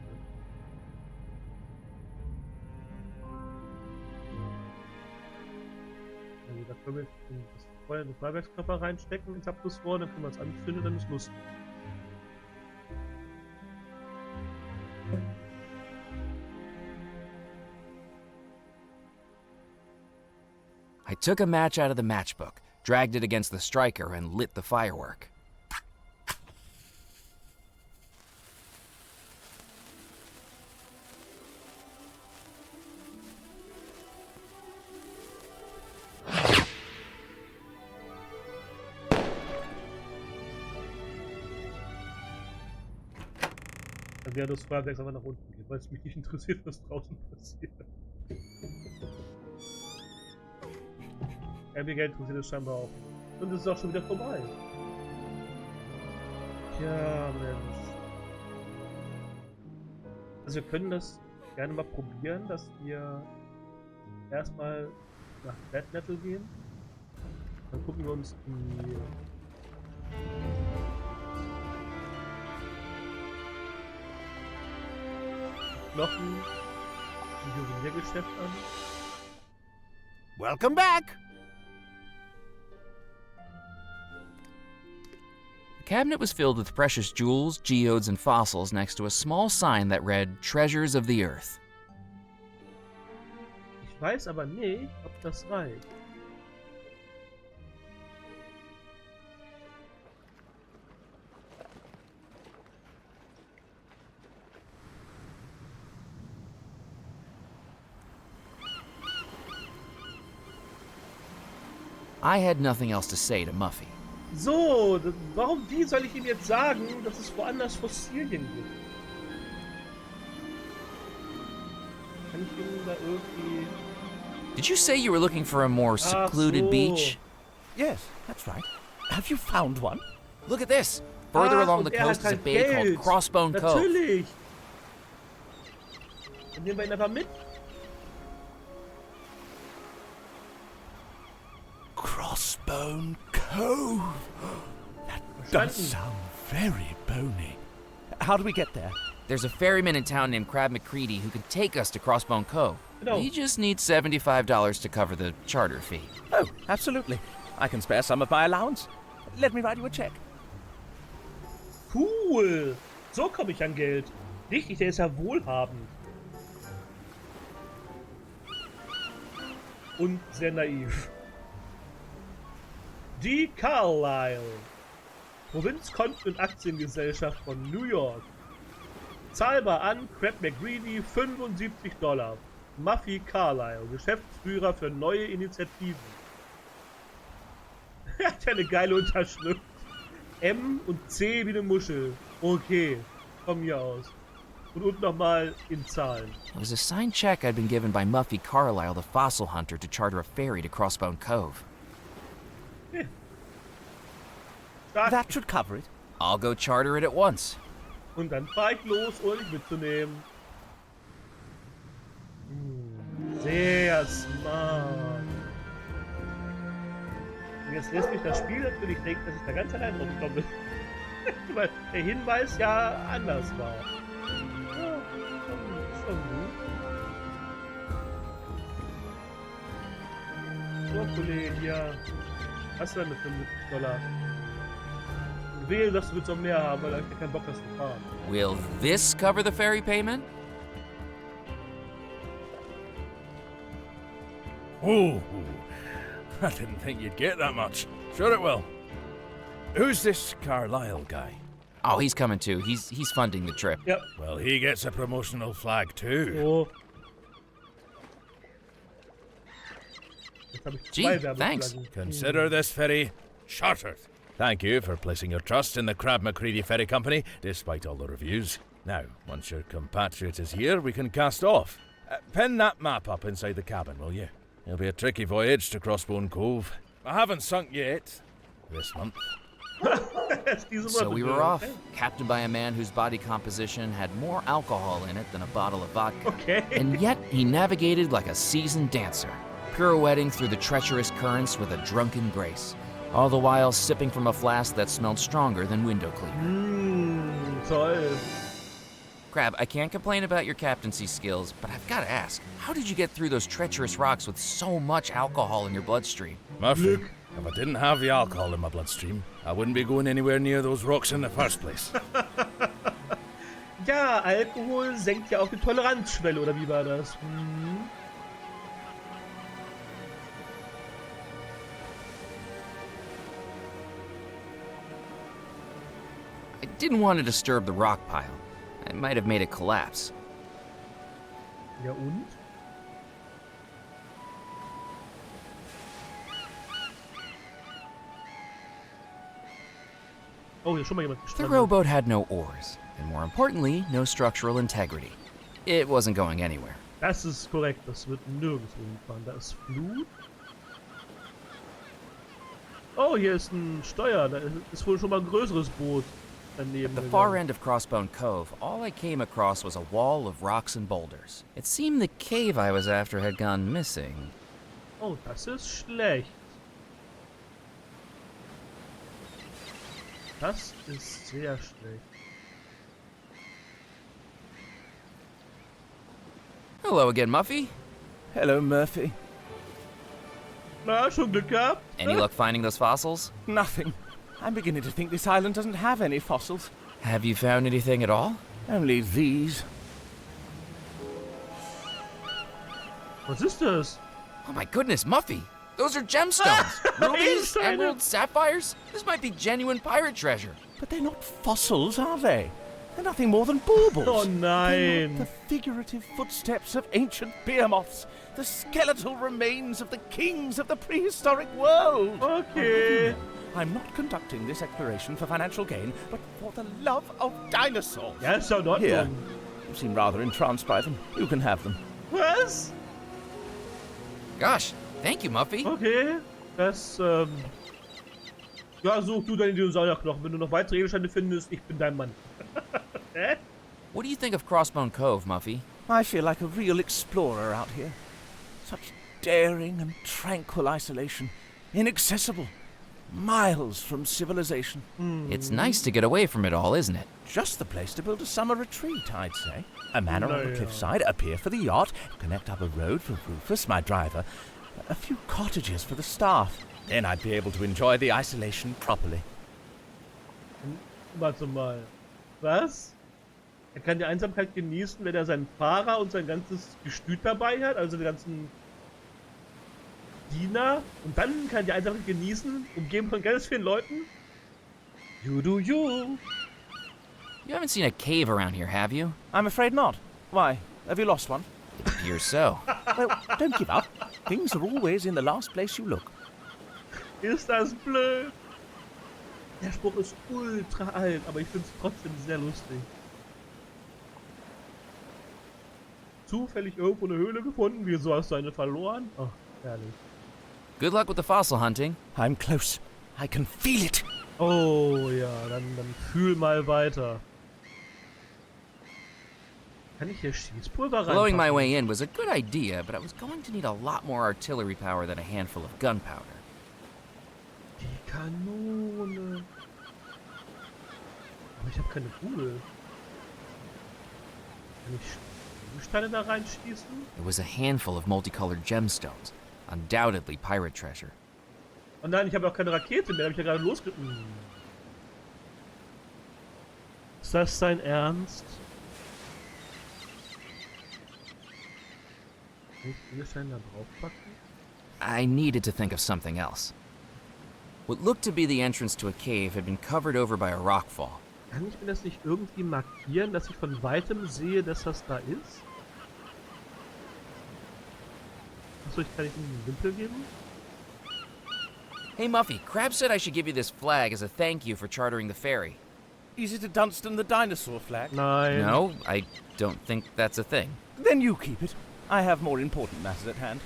Also da können wir jetzt das Feuer in den Feuerwerkskörper reinstecken ins Abflussrohr, dann können wir es anzünden, dann ist lustig. I took a match out of the matchbook, dragged it against the striker, and lit the firework. Dann wäre das Feuerwerk einfach nach unten gehen, weil es mich nicht interessiert, was draußen passiert. Abigail interessiert es scheinbar auch. Und es ist auch schon wieder vorbei. Tja, Mensch. Also wir können das gerne mal probieren, dass wir erstmal nach Death Metal gehen. Dann gucken wir uns die Knochen im Juweliergeschäft an. Welcome back! The cabinet was filled with precious jewels, geodes, and fossils next to a small sign that read, Treasures of the Earth. Ich weiß aber nicht, ob das reicht. I had nothing else to say to Muffy. So, wie soll ich ihm jetzt sagen, dass es woanders Fossilien gibt? Kann ich ihm da irgendwie... Did you say you were looking for a more secluded beach? Yes, that's right. Have you found one? Look at this! Further along the coast is a bay called Crossbone Cove. Natürlich! Dann nehmen wir ihn einfach mit. Crossbone Cove. That does sound very bony. How do we get there? There's a ferryman in town named Crab McCready who can take us to Crossbone Cove. No. He just needs $75 to cover the charter fee. Oh, absolutely. I can spare some of my allowance. Let me write you a check. Cool! So komme ich an Geld. Richtig, der ist ja wohlhabend. Und sehr naiv. Die Carlisle. Provinzkonten und Aktiengesellschaft von New York. Zahlbar an Crab McCready, $75. Muffy Carlisle, Geschäftsführer für neue Initiativen. Er hat ja eine geile Unterschrift. M und C wie eine Muschel. Okay, von mir aus. Und unten nochmal in Zahlen. It was a signed check I'd been given by Muffy Carlisle, the fossil hunter, to charter a ferry to Crossbone Cove. Stark. That should cover it. I'll go charter it at once. Und dann fahr ich los, ohne dich mitzunehmen. Sehr smart. Und jetzt lässt mich das Spiel natürlich denken, dass ich da ganz allein drauf komme. Weil der Hinweis ja anders war. Ja, schon gut. So, Kollege, hier. Was denn mit $75? Wehe, dass du jetzt noch mehr haben, weil da keinen Bock hast zu fahren. Will this cover the ferry payment? Oh, I didn't think you'd get that much. Sure it will. Who's this Carlisle guy? Oh, he's coming too. He's funding the trip. Yep. Well, he gets a promotional flag too. So. Jetzt habe ich zwei Gee, thanks. Werbeflaggen. Consider this ferry chartered. Thank you for placing your trust in the Crab McCready Ferry Company, despite all the reviews. Now, once your compatriot is here, we can cast off. Pin that map up inside the cabin, will you? It'll be a tricky voyage to Crossbone Cove. I haven't sunk yet. This month. So we were off, captained by a man whose body composition had more alcohol in it than a bottle of vodka. Okay. And yet he navigated like a seasoned dancer, pirouetting through the treacherous currents with a drunken grace, all the while sipping from a flask that smelled stronger than window cleaner. Toll. Crab, I can't complain about your captaincy skills, but I've got to ask, how did you get through those treacherous rocks with so much alcohol in your bloodstream? Muffy, if I didn't have the alcohol in my bloodstream, I wouldn't be going anywhere near those rocks in the first place. Ja, Alkohol senkt ja auch die Toleranzschwelle, oder wie war das? I didn't want to disturb the rock pile. I might have made it collapse. Ja und? Oh, hier ist schon mal jemand The gestrandet. rowboat had no oars, and more importantly, no structural integrity. It wasn't going anywhere. Das ist korrekt, das wird nirgendwo hinfahren. Da ist Flut. Oh, hier ist ein Steuer. Da ist wohl schon mal ein größeres Boot daneben. At the far end of Crossbone Cove, all I came across was a wall of rocks and boulders. It seemed the cave I was after had gone missing. Oh, das ist schlecht. Das ist sehr schlecht. Hello again, Muffy. Hello, Murphy. Na, schon Glück gehabt? Any luck finding those fossils? Nothing. I'm beginning to think this island doesn't have any fossils. Have you found anything at all? Only these. Was ist das? Oh my goodness, Muffy! Those are gemstones! Rubies, emeralds, sapphires? This might be genuine pirate treasure. But they're not fossils, are they? They're nothing more than baubles. Oh They're nein. not the figurative footsteps of ancient behemoths, the skeletal remains of the kings of the prehistoric world. Okay. I'm not conducting this exploration for financial gain, but for the love of dinosaurs. Ja, ist ja in Ordnung. Here, you seem rather entranced by them. You can have them. Was? Gosh, thank you, Muffy. Okay. Das, ja, such du deine Dinosaurierknochen. Wenn du noch weitere Gegenstände findest, ich bin dein Mann. Hä? What do you think of Crossbone Cove, Muffy? I feel like a real explorer out here. Such daring and tranquil isolation. Inaccessible. Miles from civilization. It's nice to get away from it all, isn't it? Just the place to build a summer retreat, I'd say. A manor on the Yeah. cliffside, a pier for the yacht, connect up a road for Rufus, my driver, a few cottages for the staff. Then I'd be able to enjoy the isolation properly. Warte mal. Was? Er kann die Einsamkeit genießen, wenn er seinen Fahrer und sein ganzes Gestüt dabei hat, also die ganzen Diener. Und dann kann er die Einsamkeit genießen, umgeben von ganz vielen Leuten. You do you. You haven't seen a cave around here, have you? I'm afraid not. Why? Have you lost one? It appears so. Well, don't give up. Things are always in the last place you look. Ist das blöd? Der Spruch ist ultra alt, aber ich finde es trotzdem sehr lustig. Zufällig irgendwo eine Höhle gefunden? Wieso hast du eine verloren? Ach, herrlich. Good luck with the fossil hunting. I'm close. I can feel it. Oh ja, dann fühl mal weiter. Kann ich hier Schießpulver reinpacken? Blowing my way in was a good idea, but I was going to need a lot more artillery power than a handful of gunpowder. Die Kanone. Aber ich habe keine Kugel. Kann ich Steine da reinschießen? It was a handful of multicolored gemstones. Undoubtedly pirate treasure. Oh nein, ich habe auch keine Rakete mehr. Habe ich ja gerade losgeritten. Ist das dein Ernst? Kann ich diese Steine da draufpacken? I needed to think of something else. What looked to be the entrance to a cave had been covered over by a rockfall. Kann ich mir das nicht irgendwie markieren, dass ich von weitem sehe, dass das da ist? Achso, ich kann nicht einen Wimpel geben? Hey Muffy, Crab said I should give you this flag as a thank you for chartering the ferry. Is it a Dunstan the dinosaur flag? Nein. No, I don't think that's a thing. Then you keep it. I have more important matters at hand.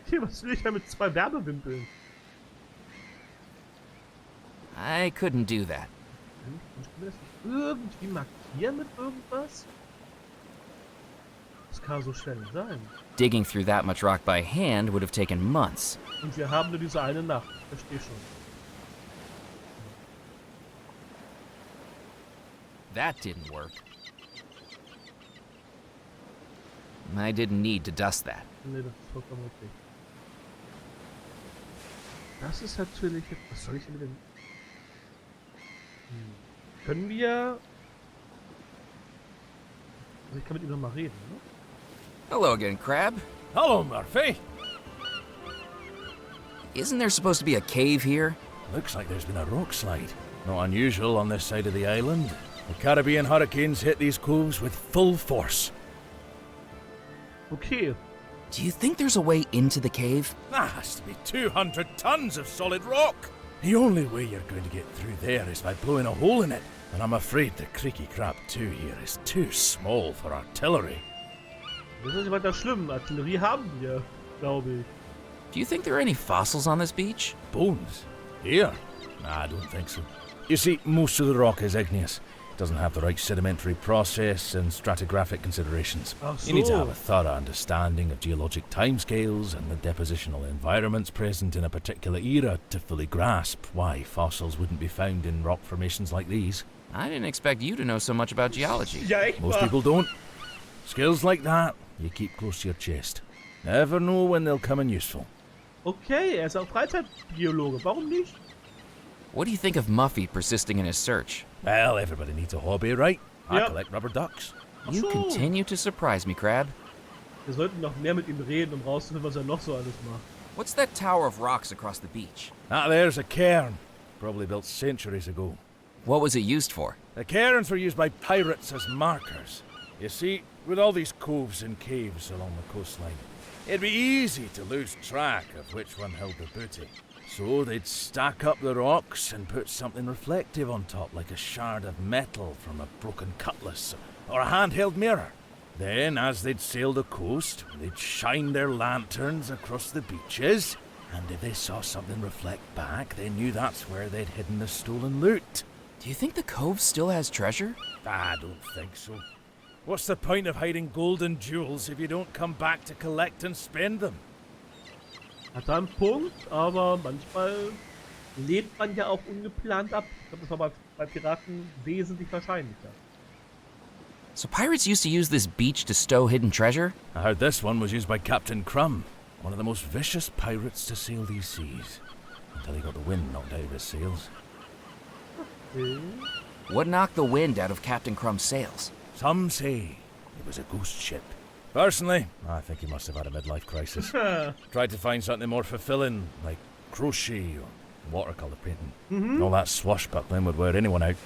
Okay, was will ich da mit 2 Werbewimpeln? I couldn't do that. Kann ich mir das nicht irgendwie markieren mit irgendwas? Das kann so schwer nicht sein. Digging through that much rock by hand would have taken months. Und wir haben nur diese eine Nacht. Ich verstehe schon. That didn't work. I didn't need to dust that. Nee, das ist vollkommen okay. Das ist natürlich... Was soll ich denn mit dem... Können wir... Also ich kann mit ihm nochmal reden, ne? Hello again, Crab. Hello, Murphy. Isn't there supposed to be a cave here? Looks like there's been a rock slide. Not unusual on this side of the island. The Caribbean hurricanes hit these coves with full force. Okay. Do you think there's a way into the cave? That has to be 200 tons of solid rock. The only way you're going to get through there is by blowing a hole in it. And I'm afraid the creaky crab 2 here is too small for artillery. Das ist nicht weiter schlimm. Artillerie haben wir, glaube ich. Do you think there are any fossils on this beach? Bones? Here? Nah, I don't think so. You see, most of the rock is igneous. It doesn't have the right sedimentary process and stratigraphic considerations. Ach so. You need to have a thorough understanding of geologic timescales and the depositional environments present in a particular era to fully grasp why fossils wouldn't be found in rock formations like these. I didn't expect you to know so much about geology. Ja, echt Most wahr. people don't. Skills like that, you keep close to your chest. Never know when they'll come in useful. Okay, er ist auch Freizeitbiologe. Warum nicht? What do you think of Muffy persisting in his search? Well, everybody needs a hobby, right? I Yep. collect rubber ducks. You so. continue to surprise me, Crab. Wir sollten noch mehr mit ihm reden, um rauszufinden, was er noch so alles macht. What's that tower of rocks across the beach? That there's a cairn. Probably built centuries ago. What was it used for? The cairns were used by pirates as markers. You see, with all these coves and caves along the coastline, it'd be easy to lose track of which one held the booty. So they'd stack up the rocks and put something reflective on top, like a shard of metal from a broken cutlass or a handheld mirror. Then, as they'd sail the coast, they'd shine their lanterns across the beaches, and if they saw something reflect back, they knew that's where they'd hidden the stolen loot. Do you think the cove still has treasure? I don't think so. What's the point of hiding gold and jewels if you don't come back to collect and spend them? Hat er einen Punkt, aber manchmal lebt man ja auch ungeplant ab. Ich glaube, das war bei Piraten wesentlich wahrscheinlicher. So pirates used to use this beach to stow hidden treasure? I heard this one was used by Captain Crumb, one of the most vicious pirates to sail these seas, until he got the wind knocked out of his sails. What knocked the wind out of Captain Crumb's sails? Some say it was a ghost ship. Personally, I think he must have had a midlife crisis. Tried to find something more fulfilling, like crochet or watercolor painting. All that swashbuckling would wear anyone out.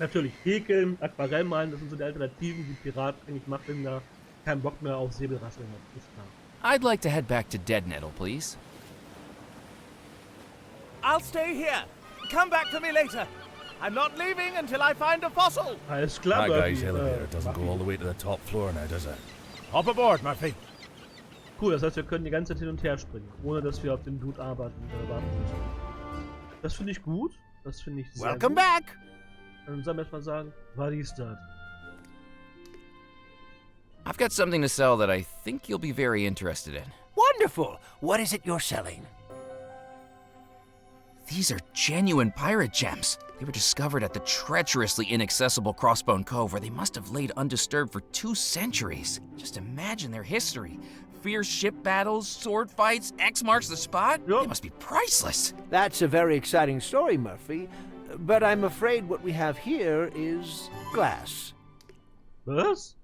Natürlich häkeln, Aquarell malen, das sind so die Alternativen, die Pirat eigentlich macht, wenn er keinen Bock mehr auf Säbelrasseln hat. Ist klar. I'd like to head back to Dead Nettle, please. I'll stay here. Come back to me later. I'm not leaving until I find a fossil. Alles klar, That guy's Murphy. elevator doesn't go all the way to the top floor now, does it? Hop aboard, Muffy. Cool, das heißt, wir können die ganze Zeit hin und her springen, ohne dass wir auf den Dude warten müssen. Das finde ich gut. Das finde ich sehr Welcome gut. back. Dann sollen wir erstmal sagen, was ist das? I've got something to sell that I think you'll be very interested in. Wonderful. What is it you're selling? These are genuine pirate gems. They were discovered at the treacherously inaccessible Crossbone Cove, where they must have laid undisturbed for 2 centuries. Just imagine their history. Fierce ship battles, sword fights, X marks the spot. Yep. They must be priceless. That's a very exciting story, Murphy. But I'm afraid what we have here is glass. Was?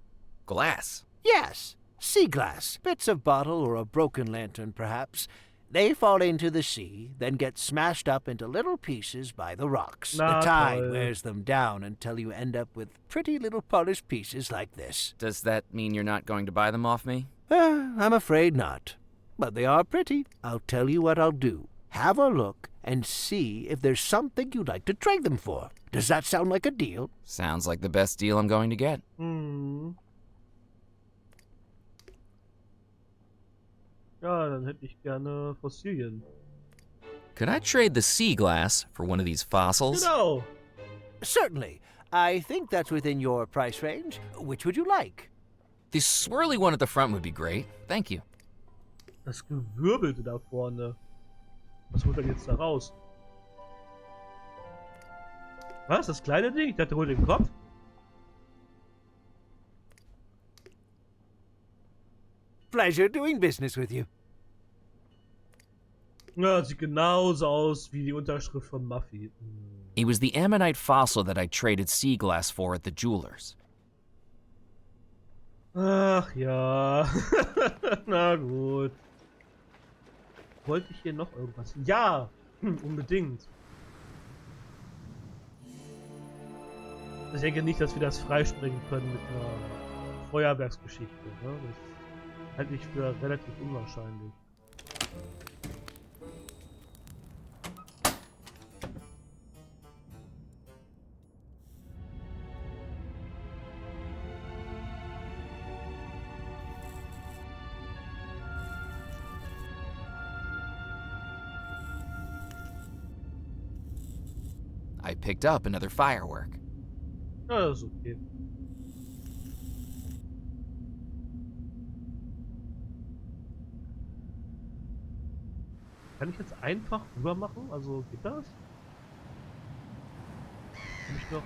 Glass. Yes, sea glass. Bits of bottle or a broken lantern, perhaps. They fall into the sea, then get smashed up into little pieces by the rocks. Na, the tide toll. wears them down until you end up with pretty little polished pieces like this. Does that mean you're not going to buy them off me? I'm afraid not. But they are pretty. I'll tell you what I'll do. Have a look and see if there's something you'd like to trade them for. Does that sound like a deal? Sounds like the best deal I'm going to get. Ja, dann hätte ich gerne Fossilien. Could I trade the sea glass for one of these fossils? Genau. Certainly. I think that's within your price range. Which would you like? The swirly one at the front would be great. Thank you. Das Gewürbelte da vorne. Was holt er jetzt da raus? Was? Das kleine Ding? Ich dachte, hol den Kopf. Pleasure doing business with you. Ja, sieht genauso aus wie die Unterschrift von Muffy. It was the ammonite fossil that I traded sea glass for at the jeweler's. Ach ja. Na gut. Wollte ich hier noch irgendwas? Ja! Unbedingt. Ich denke nicht, dass wir das freispringen können mit einer Feuerwerksgeschichte. Ne? Das halte ich für relativ unwahrscheinlich. I picked up another firework. Ja, das ist okay. Kann ich jetzt einfach rüber machen? Also geht das? Kann ich noch...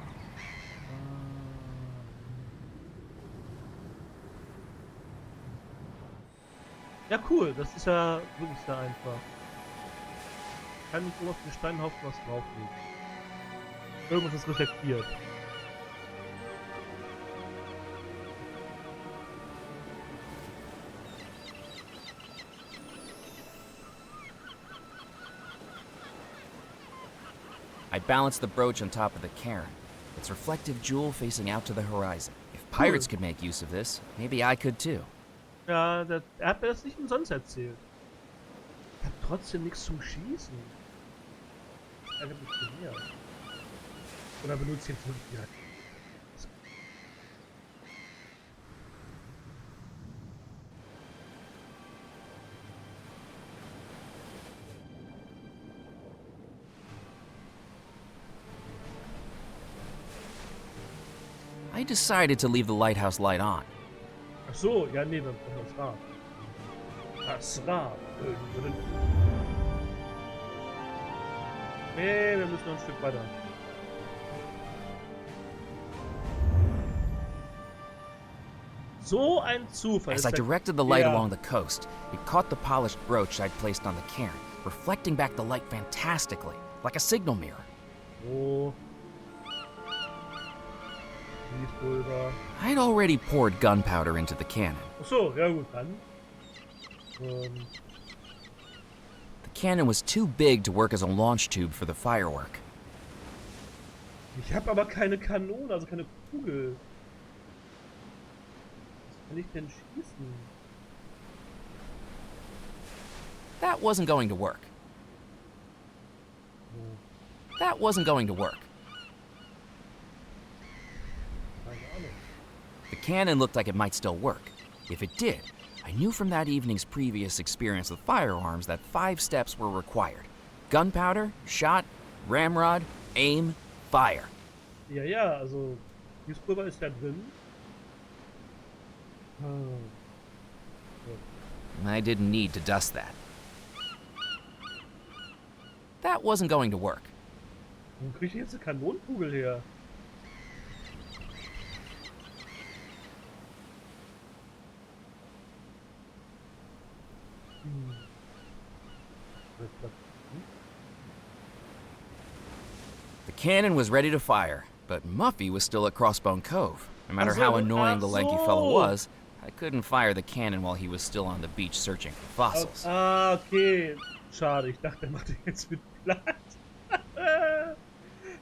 Ja cool, das ist ja wirklich sehr einfach. Kann ich nur auf den Steinhaufen was drauflegen. Irgendwas ist reflektiert. I balanced the brooch on top of the cairn, its reflective jewel facing out to the horizon. If pirates could make use of this, maybe I could too. Ja, er hat mir das nicht umsonst erzählt. Ich hab trotzdem nichts zum Schießen. Ärgert mich viel mehr. Oder benutzt jetzt wirklich direkt. I decided to leave the lighthouse light on. Ach so, ja, nee, dann das Rad. Das Rad. Nee, wir müssen noch ein Stück weiter. So ein Zufall. As I directed the light along the coast, it caught the polished brooch I'd placed on the cairn, reflecting back the light fantastically, like a signal mirror. Oh. I'd already poured gunpowder into the cannon. Ach so, ja gut, dann. The cannon was too big to work as a launch tube for the firework. Ich habe aber keine Kanone, also keine Kugel. Was kann ich denn schießen? That wasn't going to work. That wasn't going to work. The cannon looked like it might still work. If it did, I knew from that evening's previous experience with firearms that 5 steps were required. Gunpowder, shot, ramrod, aim, fire. Ja, ja, also Gießpulver ist ja drin. I didn't need to dust that. That wasn't going to work. Wo krieg ich jetzt eine Kanonenkugel her? The cannon was ready to fire, but Muffy was still at Crossbone Cove. No matter how annoying the lanky fellow was, I couldn't fire the cannon while he was still on the beach searching for fossils. Ah, okay. Schade, ich dachte, er macht jetzt mit Blatt.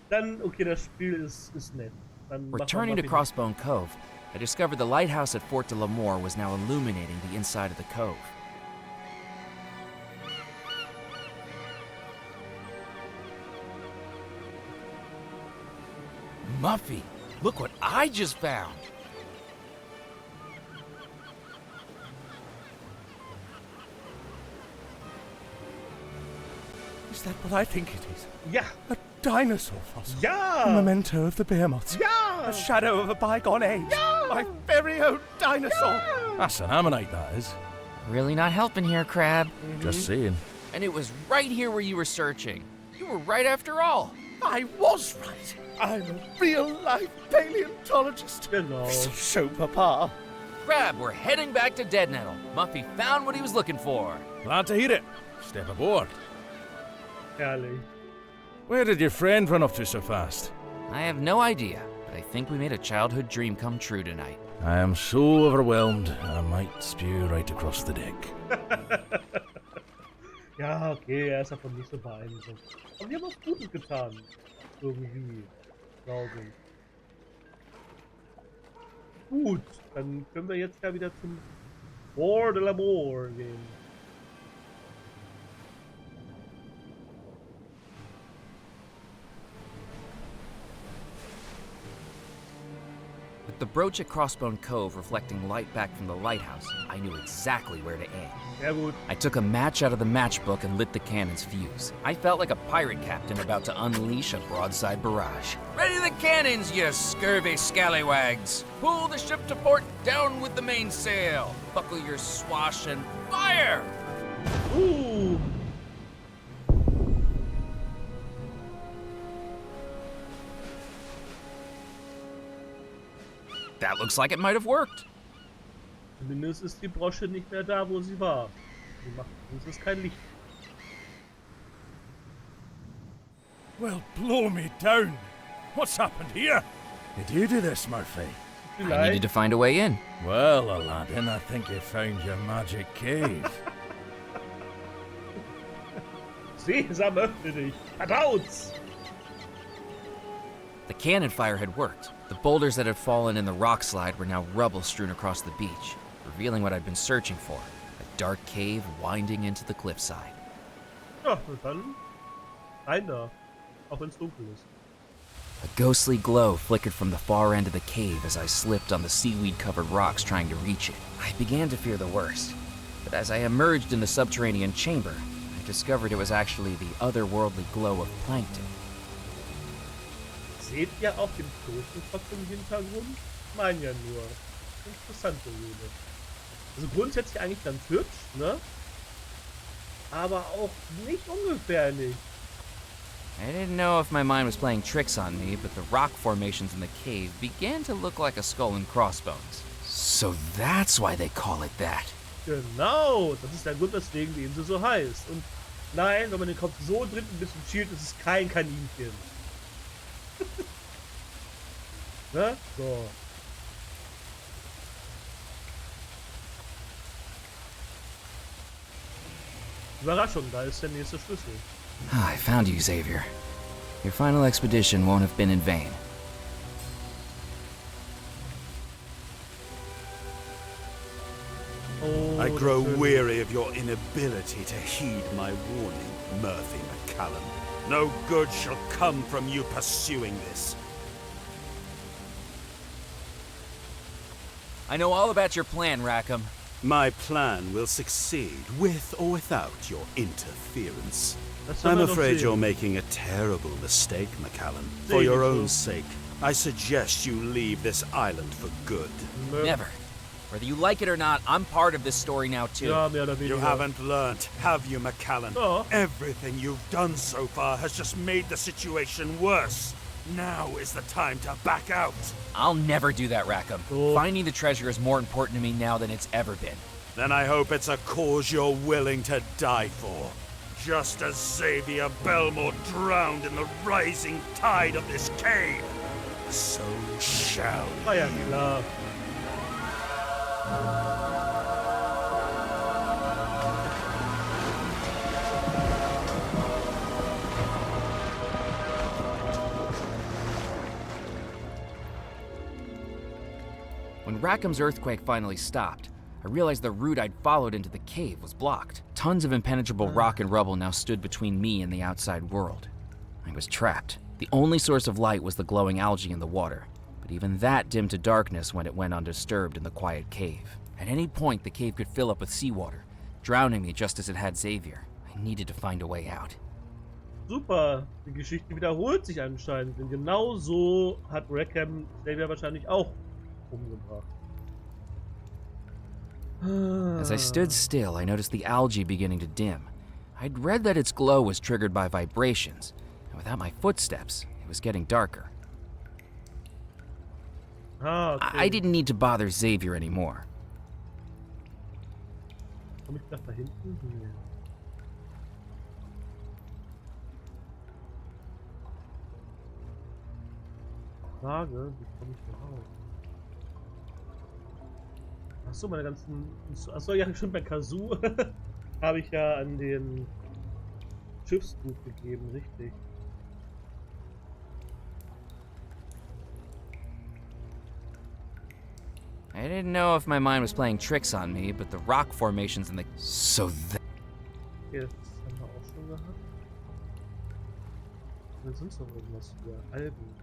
Dann, okay, das Spiel ist nett. Dann returning to Crossbone Cove, I discovered the lighthouse at Fort de Lemoore was now illuminating the inside of the cove. Muffy, look what I just found! Is that what I think it is? Ja! A dinosaur fossil. Ja! A memento of the behemoths. Ja! A shadow of a bygone age. Ja! My very own dinosaur. Ja! That's an ammonite, that is. Really not helping here, Crab. Just saying. And it was right here where you were searching. You were right after all. I was right. I'm a real-life paleontologist. Genau. So, Papa. Crab, we're heading back to Dead Nettle. Muffy found what he was looking for. Glad to hear it. Step aboard. Herrlich. Where did your friend run off to so fast? I have no idea, but I think we made a childhood dream come true tonight. I am so overwhelmed, I might spew right across the deck. Ja, okay, er ist davon nicht so beeindruckt. Aber wir haben was Gutes getan. Irgendwie. Glaube ich. Gut, dann können wir jetzt ja wieder zum Fort de Lemoore gehen. With the brooch at Crossbone Cove reflecting light back from the lighthouse, I knew exactly where to aim. Sehr gut. I took a match out of the matchbook and lit the cannon's fuse. I felt like a pirate captain about to unleash a broadside barrage. Ready the cannons, you scurvy scallywags! Pull the ship to port, down with the mainsail! Buckle your swash and fire! That looks like it might have worked. Zumindest ist die Brosche nicht mehr da, wo sie war. Sie macht uns kein Licht. Well, blow me down. What's happened here? Did you do this, Murphy? I needed to find a way in. Well, Aladdin, I think you found your magic cave. Sesam, öffne dich! Verdaut's! The cannon fire had worked. The boulders that had fallen in the rock slide were now rubble strewn across the beach, revealing what I'd been searching for, a dark cave winding into the cliffside. Ja, dann rein da, auch wenn es dunkel ist. A ghostly glow flickered from the far end of the cave as I slipped on the seaweed-covered rocks trying to reach it. I began to fear the worst, but as I emerged in the subterranean chamber, I discovered it was actually the otherworldly glow of plankton. Seht ihr auch den Totenkopf im Hintergrund? Mein ja nur. Interessante Rede. Also grundsätzlich eigentlich ganz hübsch, ne? Aber auch nicht ungefährlich. I didn't know if my mind was playing tricks on me, but the rock formations in the cave began to look like a skull and crossbones. So that's why they call it that. Genau, das ist der Grund, weswegen die Insel so heißt. Und nein, wenn man den Kopf so dreht und ein bisschen schielt, ist es kein Kaninchen. Ne? So. Überraschung, da ist der nächste Schlüssel. I found you, Xavier. Your final expedition won't have been in vain. Oh, I grow natürlich. weary of your inability to heed my warning, Muffy Carlisle. No good shall come from you pursuing this. I know all about your plan, Rackham. My plan will succeed, with or without your interference. Das I'm werden wir noch afraid sehen. you're making a terrible mistake, McCallum. For your own sake, I suggest you leave this island for good. Never. Whether you like it or not, I'm part of this story now, too. Ja, mehr oder weniger. You haven't learnt, have you, McCallum? Oh. Everything you've done so far has just made the situation worse. Now is the time to back out. I'll never do that, Rackham. Oh. Finding the treasure is more important to me now than it's ever been. Then I hope it's a cause you're willing to die for. Just as Xavier Bellemore drowned in the rising tide of this cave, so shall Ah ja, klar. When Rackham's earthquake finally stopped, I realized the route I'd followed into the cave was blocked. Tons of impenetrable rock and rubble now stood between me and the outside world. I was trapped. The only source of light was the glowing algae in the water, but even that dimmed to darkness when it went undisturbed in the quiet cave. At any point, the cave could fill up with seawater, drowning me just as it had Xavier. I needed to find a way out. Super, die Geschichte wiederholt sich anscheinend, denn genau so hat Rackham Xavier wahrscheinlich auch umgebracht. As I stood still, I noticed the algae beginning to dim. I'd read that its glow was triggered by vibrations, and without my footsteps, it was getting darker. Ah, okay. I didn't need to bother Xavier anymore. Komm ich nach da hinten? Nee. Frage, wie komme ich da raus? Achso, meine ganzen... Achso, ja, schon bei Kazoo habe ich ja an den Schiffsbuch gegeben, richtig. I didn't know if my mind was playing tricks on me, but the rock formations in the... So that... Okay, das haben wir auch schon gehabt. Dann sind noch irgendwas hier. Algen.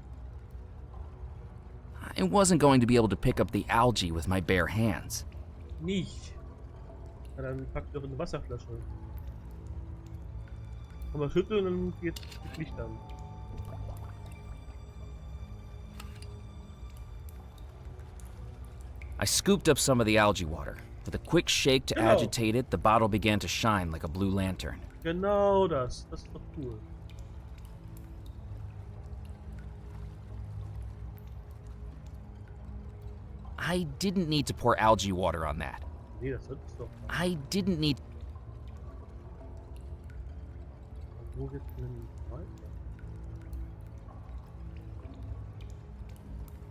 I wasn't going to be able to pick up the algae with my bare hands. Nicht. Ja, dann pack doch in eine Wasserflasche. Kann man schütteln und dann geht das Licht an. I scooped up some of the algae water. With a quick shake to Genau. agitate it, the bottle began to shine like a blue lantern. Genau das. Das ist doch cool. I didn't need to pour algae water on that. Nee, das wird es doch. I didn't need... Wo geht's denn weiter?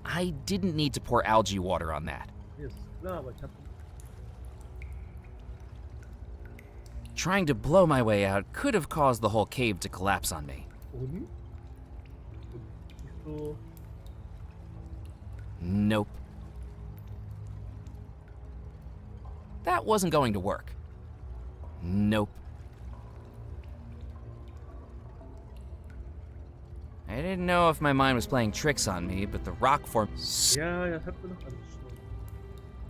I didn't need to pour algae water on that. Nee, das ist klar, aber ich hab... Trying to blow my way out could have caused the whole cave to collapse on me. Und? Auto. Nope. That wasn't going to work. Nope. I didn't know if my mind was playing tricks on me, but the rock form... Ja, das hatten wir noch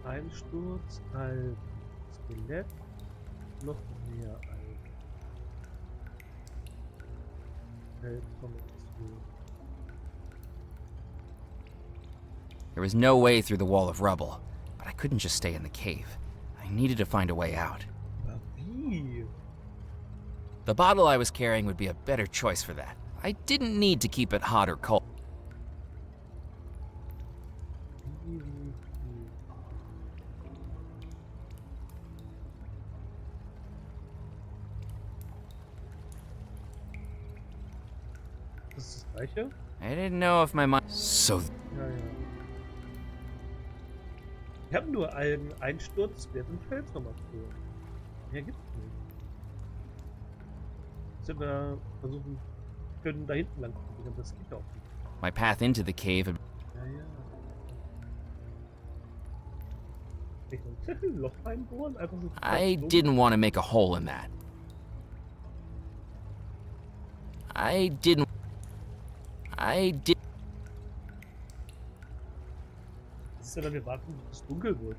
Einsturz, als Skelett, noch mehr als Feldformation. There was no way through the wall of rubble, but I couldn't just stay in the cave. I needed to find a way out. Aber wie? The bottle I was carrying would be a better choice for that. I didn't need to keep it hot or cold. Das ist das gleiche? I didn't know if my mind... So... Ja, ja. Ich habe nur einen Einsturz, Wert und Feldformation. Mehr gibt's nicht. Sind wir versuchen, können da hinten lang gucken, das geht auch nicht. My path into the cave... Ja, ja. Ich will ein Loch reinbohren, einfach so... I didn't want to make a hole in that. I did... Das ist ja dann, wir warten, bis es dunkel wird.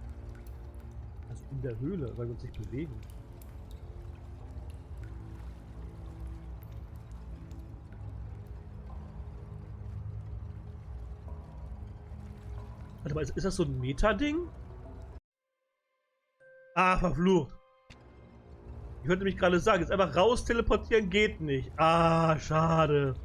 Also in der Höhle, weil wir uns nicht bewegen. Warte mal, ist das so ein Meta-Ding? Ah, verflucht. Ich wollte nämlich gerade sagen, jetzt einfach raus teleportieren geht nicht. Ah, schade.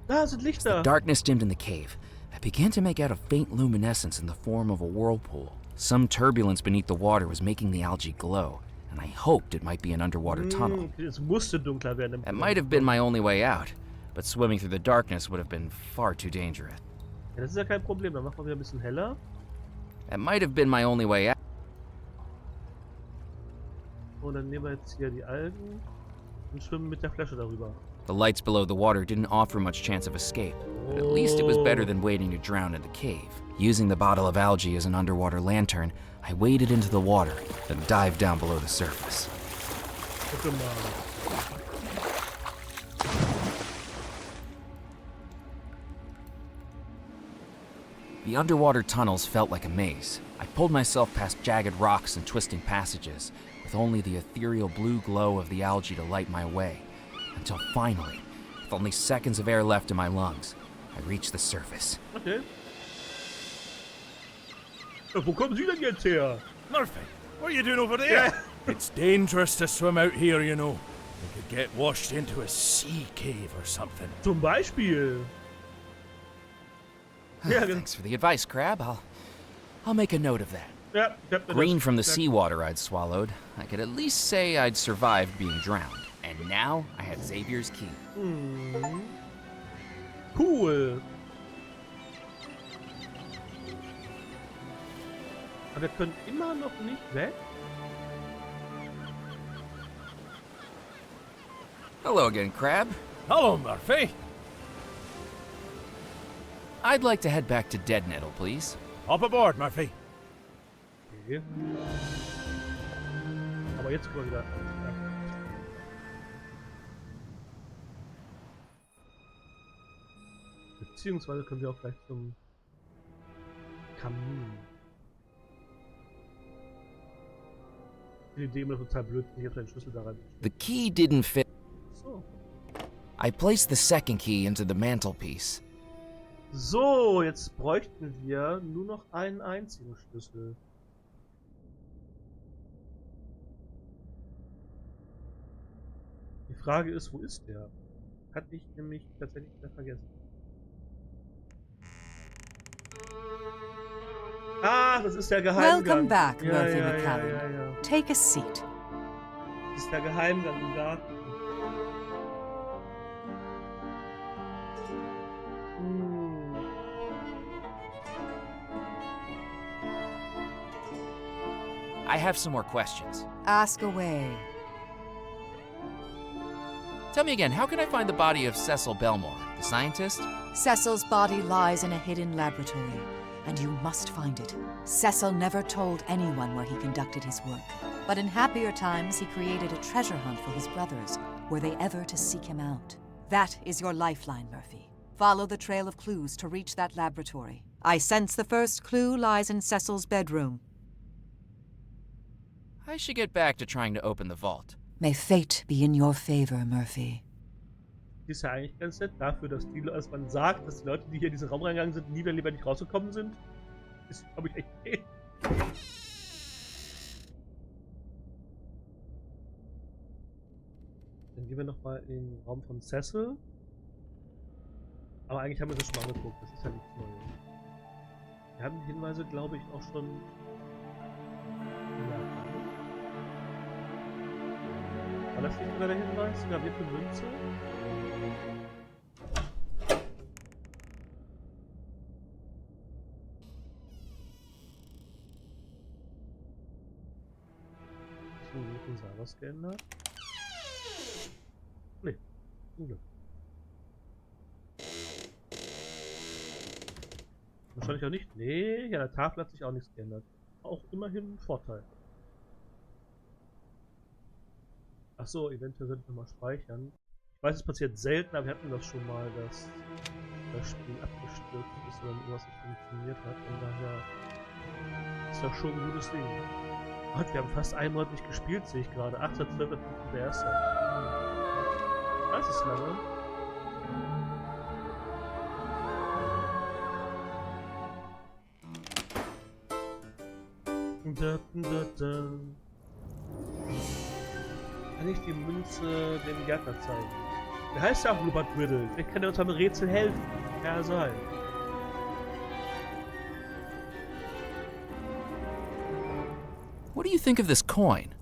Da sind As Lichter. the darkness dimmed in the cave, I began to make out a faint luminescence in the form of a whirlpool. Some turbulence beneath the water was making the algae glow, and I hoped it might be an underwater tunnel. Es musste dunkler werden. It might have been my only way out, but swimming through the darkness would have been far too dangerous. Ja, das ist ja kein Problem, dann machen wir wieder ein bisschen heller. It might have been my only way out. Und dann nehmen wir jetzt hier die Algen und schwimmen mit der Flasche darüber. The lights below the water didn't offer much chance of escape, but at least it was better than waiting to drown in the cave. Using the bottle of algae as an underwater lantern, I waded into the water, then dived down below the surface. Guck mal. The underwater tunnels felt like a maze. I pulled myself past jagged rocks and twisting passages, with only the ethereal blue glow of the algae to light my way. Until finally, with only seconds of air left in my lungs, I reached the surface. Okay. Wo kommen Sie denn jetzt her? Murphy, what are you doing over there? It's dangerous to swim out here, you know. You could get washed into a sea cave or something. Zum Beispiel. Ja, Thanks for the advice, Crab. I'll make a note of that. ja, ich hab mir Green das- from the seawater I'd swallowed, I could at least say I'd survived being drowned. And now I had Xavier's key. Cool. Aber wir können immer noch nicht weg. Hello again, Crab. Hello, Murphy. I'd like to head back to Dead Nettle, please. Hop aboard, Murphy. Okay. Aber jetzt gucken wir wieder. Beziehungsweise können wir auch gleich zum Kamin. Die Idee immer total blöd, ich habe den Schlüssel da rein. The key didn't fit. So. I placed the second key into the mantelpiece. So, jetzt bräuchten wir nur noch einen einzigen Schlüssel. Die Frage ist, wo ist der? Hatte ich nämlich tatsächlich wieder vergessen. Ah, das ist der Geheimgang. Welcome back, ja, Murphy ja, McCallum. ja, ja, ja. Take a seat. Das ist der Geheimgang im Garten. I have some more questions. Ask away. Tell me again, how can I find the body of Cecil Bellemore, the scientist? Cecil's body lies in a hidden laboratory, and you must find it. Cecil never told anyone where he conducted his work, but in happier times he created a treasure hunt for his brothers, were they ever to seek him out. That is your lifeline, Murphy. Follow the trail of clues to reach that laboratory. I sense the first clue lies in Cecil's bedroom. I should get back to trying to open the vault. May fate be in your favor, Murphy. Die ist ja eigentlich ganz nett dafür, dass die, als man sagt, dass die Leute, die hier in diesen Raum reingegangen sind, nie wieder lebendig rausgekommen sind. Ist, glaube ich, echt okay. Dann gehen wir nochmal in den Raum von Cecil. Aber eigentlich haben wir das schon mal angeguckt, das ist ja nichts Neues. Wir haben die Hinweise, glaube ich, auch schon... Ja. War das nicht sogar der Hinweis? Gravierte Münze? So, wird unser was geändert? Nee, zum Glück. Wahrscheinlich auch nicht. Nee, ja, der Tafel hat sich auch nichts geändert. Auch immerhin ein Vorteil. Achso, eventuell sollte ich nochmal speichern. Ich weiß, es passiert selten, aber wir hatten das schon mal, dass das Spiel abgestürzt ist oder irgendwas nicht funktioniert hat. Und daher ist das schon ein gutes Ding. Gott, wir haben fast einen Monat nicht gespielt, sehe ich gerade. 8.12. Der erste. Das ist lange. Kann ich die Münze dem Gärtner zeigen? Der heißt ja auch Rupert Riddle. Der kann ja uns beim Rätsel helfen. Ja, so halt. What do you think of this coin?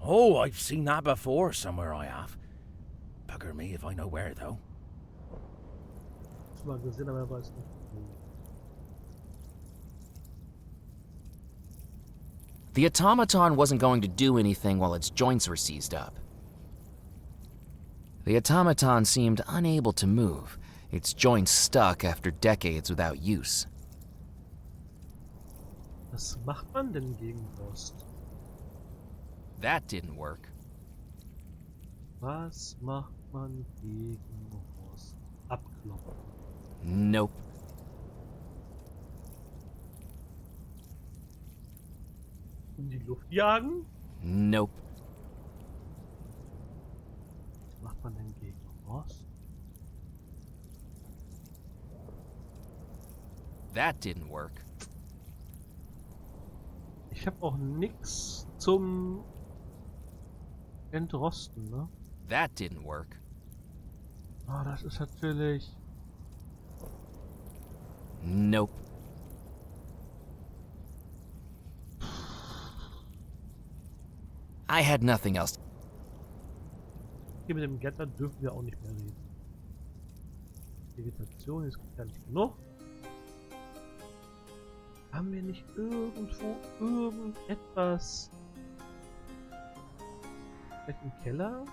Oh, I've seen that before somewhere, I have. Bugger me if I know where, though. Schon mal gesehen, aber er weiß nicht. The automaton wasn't going to do anything while its joints were seized up. The automaton seemed unable to move, its joints stuck after decades without use. Was macht man denn gegen Rost? That didn't work. Was macht man gegen Rost? Abklopfen. Nope. In die Luft jagen? Nope. Was macht man denn gegen Rost? That didn't work. Ich habe auch nix zum Entrosten, ne? That didn't work. Ah, das ist natürlich... Nope. I had nothing else. Hier mit dem Gärtner dürfen wir auch nicht mehr reden. Vegetation ist gar nicht genug. Haben wir nicht irgendwo irgendetwas? Vielleicht im Keller?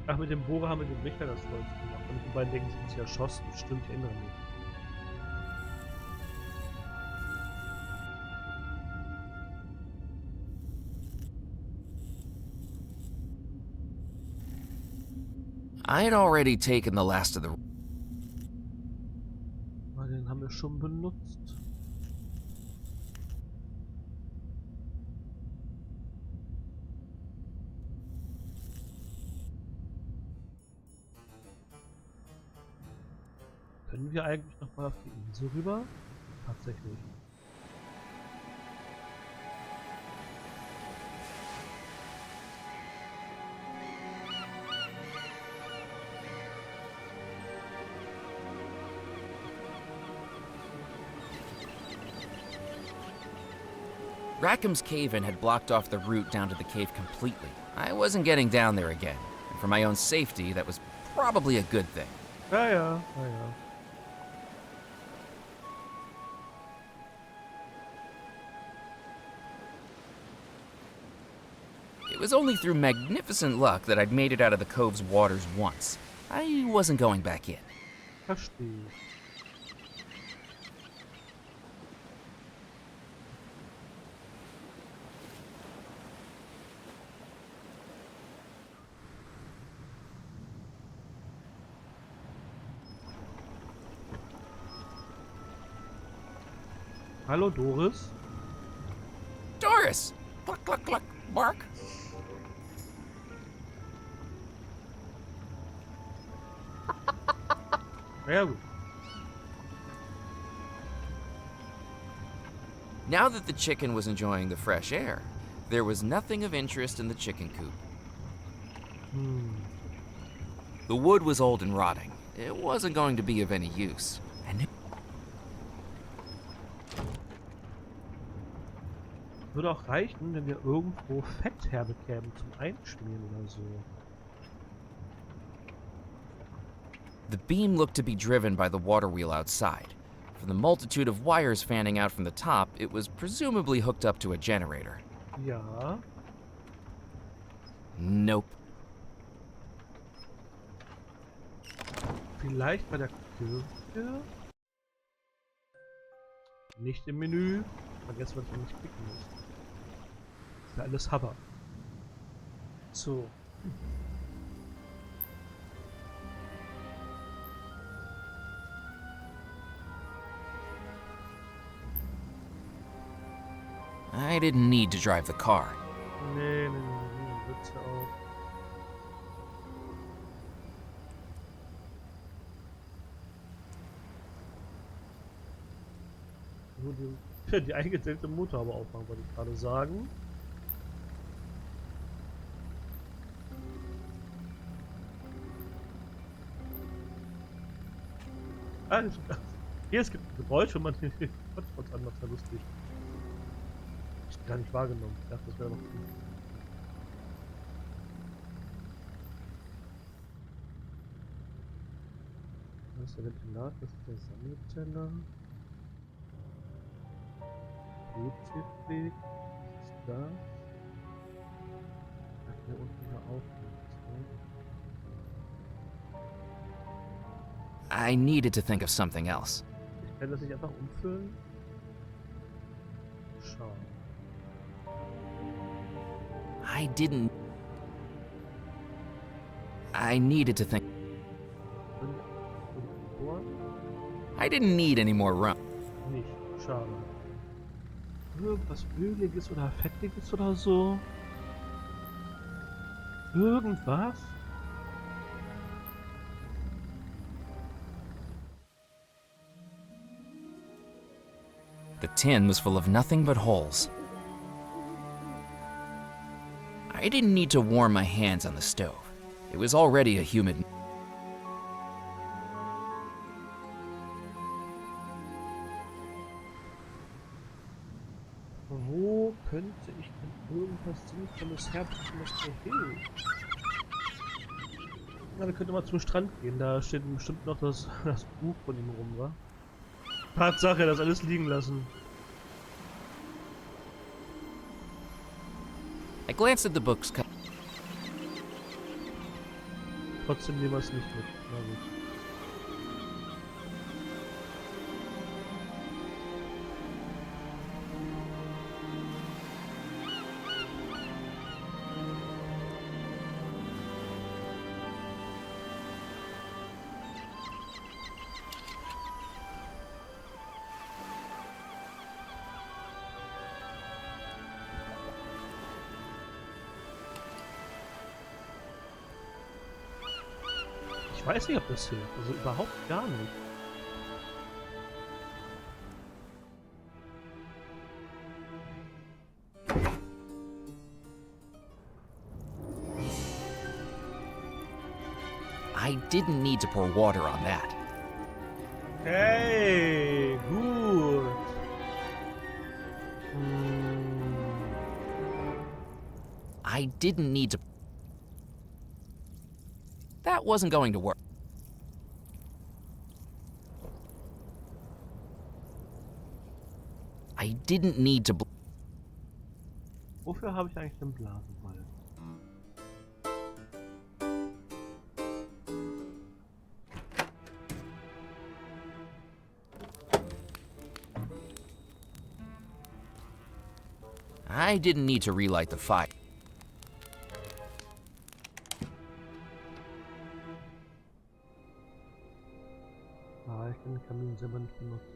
Ach, mit dem Bohrer haben wir den Richter das Holz gemacht. Und die beiden denken, sie sind sich erschossen. Stimmt, ich erinnere mich. I had already taken the last of the... Den haben wir schon benutzt. Können wir eigentlich noch mal auf die Insel rüber? Tatsächlich. Rackham's cave-in had blocked off the route down to the cave completely. I wasn't getting down there again, and for my own safety, that was probably a good thing. Ja, ja, ja, ja. was only through magnificent luck that I'd made it out of the cove's waters once. I wasn't going back in. Verstehe. Hallo Doris. Doris! Cluck, cluck, cluck. Bark. Ja gut. Now that the chicken was enjoying the fresh air, there was nothing of interest in the chicken coop. The wood was old and rotting. It wasn't going to be of any use. And würde auch reichen, wenn wir irgendwo Fett herbekämen zum Einschmieren oder so. the beam looked to be driven by the water wheel outside. From the multitude of wires fanning out from the top, it was presumably hooked up to a generator. Ja. Nope. Vielleicht bei der Kirche? Nicht im Menü. Vergessen, was wir nicht klicken müssen. Ist ja alles Hover. So. I didn't need to drive the car. Nee, wird's ja auch. Nur die eingezählte Motorhaube aufmachen, wollte ich gerade sagen. Ah, hier, es gibt ein Geräusch, wenn man den Hotspot anmacht, ja lustig. Ich gar nicht wahrgenommen. Ich dachte, das wäre noch gut. Das ist der Ventilator, das ist der Sammelteller. JETZT, was ist das? Ach, hier unten ja auch nichts, ne? I needed to think of something else. Ich kann das nicht einfach umfüllen. Schade. I needed to think. I didn't need any more rum. Nicht. Schade. Irgendwas Öliges oder Fettiges oder so. Irgendwas? The tin was full of nothing but holes. I didn't need to warm my hands on the stove. It was already a humid. Wo könnte ich denn irgendwas Sinnvolles herbringen, was mir hilft? Na, wir könnten mal zum Strand gehen. Da steht bestimmt noch das Buch von ihm rum, wa? Tatsache, das alles liegen lassen. I glanced at the book's cover. Trotzdem nehmen wir es nicht mit. Na gut. Ich weiß nicht, ob das hilft. Also überhaupt gar nicht. I didn't need to pour water on that. Hey, gut. I didn't need to. That wasn't going to work. I didn't need to. Wofür habe ich eigentlich den Blasenball? I didn't need to relight the fire. Ah, ich kann den Kamin selber nicht benutzen.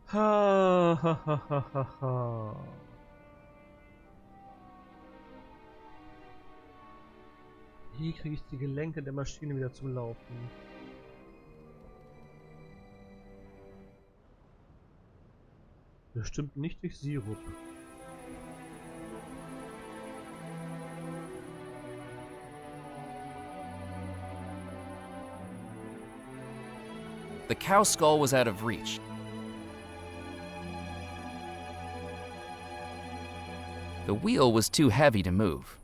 Ha, ha, ha, ha, ha, ha. Wie kriege ich die Gelenke der Maschine wieder zum Laufen? Bestimmt nicht durch Sirup. The cow skull was out of reach. The wheel was too heavy to move.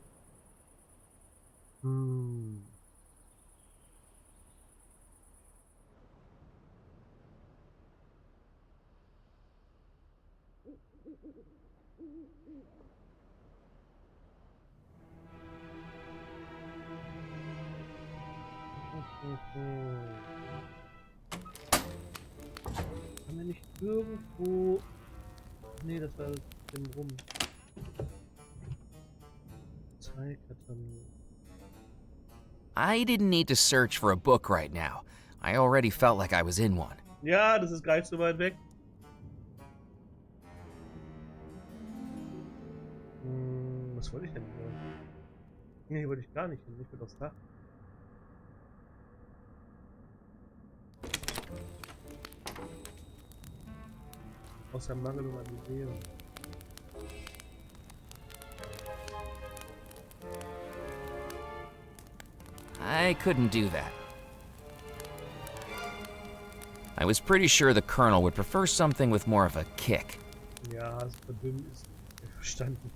Haben wir nicht irgendwo... Nee, das war dem rum. I didn't need to search for a book right now. I already felt like I was in one. Ja, das ist gar nicht so weit weg. Was wollte ich denn hier? Nee, hier wollte ich gar nicht hin. Ich will aufs Dach. Aus der Mangelung an Ideen. I couldn't do that. I was pretty sure the Colonel would prefer something with more of a kick. Ja, das verdünnt ist verstanden.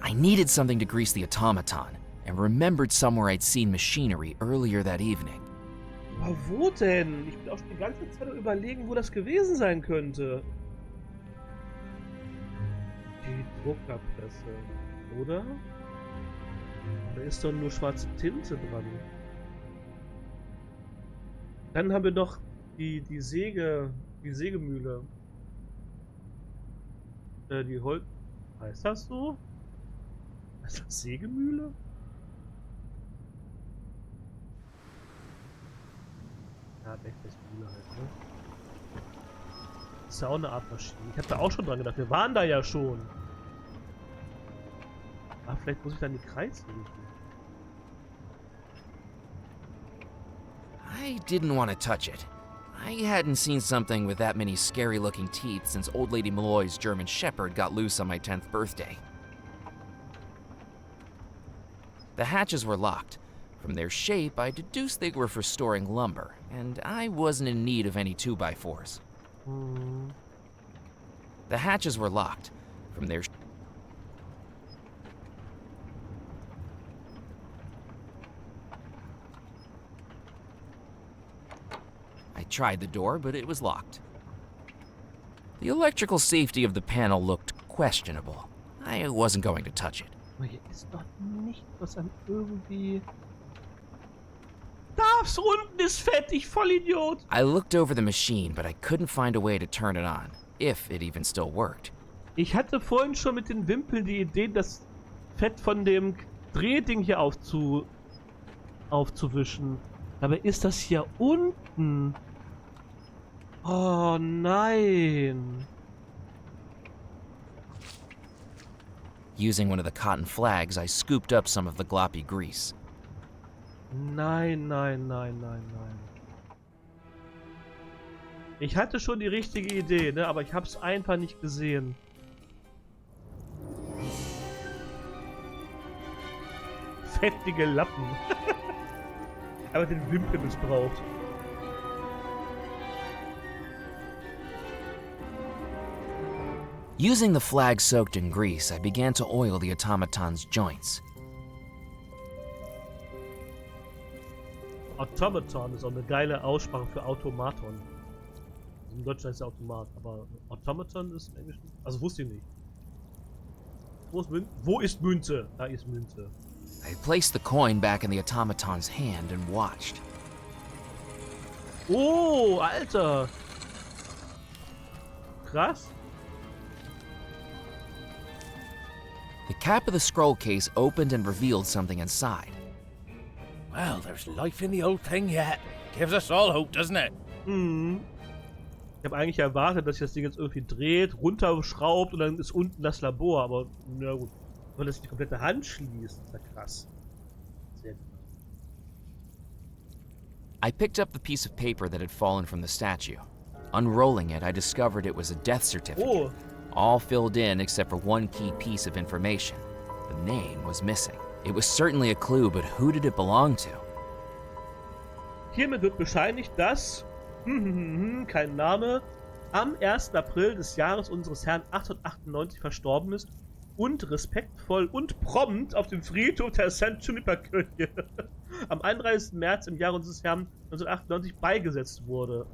I needed something to grease the automaton, and remembered somewhere I'd seen machinery earlier that evening. Aber wo denn? Ich bin auch schon die ganze Zeit am Überlegen, wo das gewesen sein könnte. Die Druckerpresse, oder? Da ist doch nur schwarze Tinte dran. Dann haben wir noch die Sägemühle. Die Holz... Heißt das so? Ist das Sägemühle? Ja, Backfestmühle halt, ne? Das ist ja auch eine Art Maschine. Ich hab da auch schon dran gedacht. Wir waren da ja schon. Ah, vielleicht muss ich dann die Kreise suchen. I didn't want to touch it. I hadn't seen something with that many scary-looking teeth since Old Lady Malloy's German Shepherd got loose on my 10th birthday. The hatches were locked. From their shape, I deduced they were for storing lumber, and I wasn't in need of any 2x4s. The hatches were locked. From their I tried the door, but it was locked. The electrical safety of the panel looked questionable. I wasn't going to touch it. Aber hier ist doch nicht was an irgendwie... Das unten ist fett, ich Vollidiot! I looked over the machine, but I couldn't find a way to turn it on, if it even still worked. Ich hatte vorhin schon mit den Wimpeln die Idee, das Fett von dem Drehding hier aufzuwischen. Aber ist das hier unten? Oh nein! Using one of the cotton flags, I scooped up some of the gloppy grease. Nein, nein, nein, nein, nein. Ich hatte schon die richtige Idee, ne? Aber ich hab's einfach nicht gesehen. Fettige Lappen. Aber den Wimpel missbraucht. Using the flag soaked in grease, I began to oil the automaton's joints. Automaton ist auch eine geile Aussprache für Automaton. In Deutschland ist ja Automat, aber Automaton ist im Englischen. Also wusste ich nicht. Wo ist Münze? Da ist Münze. I placed the coin back in the automaton's hand and watched. Oh, Alter! Krass. The cap of the scroll case opened and revealed something inside. Well, there's life in the old thing yet. Gives us all hope, doesn't it? Mhm. Ich habe eigentlich erwartet, dass sich das Ding jetzt irgendwie dreht, runterschraubt und dann ist unten das Labor, aber na gut. Wenn das die komplette Hand schließt, ist ja krass. Sehr gut. I picked up the piece of paper that had fallen from the statue. Unrolling it, I discovered it was a death certificate. Oh. All filled in except for one key piece of information. The name was missing. It was certainly a clue, but who did it belong to? Hiermit wird bescheinigt, dass kein Name am 1. April des Jahres unseres Herrn 898 verstorben ist und respektvoll und prompt auf dem Friedhof der St. Juniper-Kirche am 31. März im Jahre unseres Herrn 1998 beigesetzt wurde.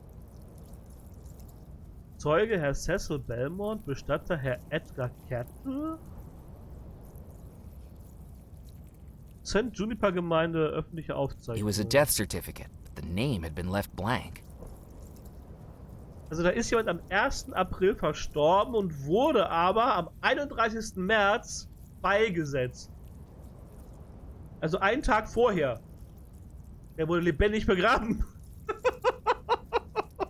Zeuge Herr Cecil Bellemore, Bestatter Herr Edgar Kettle. St. Juniper Gemeinde, öffentliche Aufzeichnung. It was a death certificate, but the name had been left blank. Also da ist jemand am 1. April verstorben und wurde aber am 31. März beigesetzt. Also einen Tag vorher. Er wurde lebendig begraben.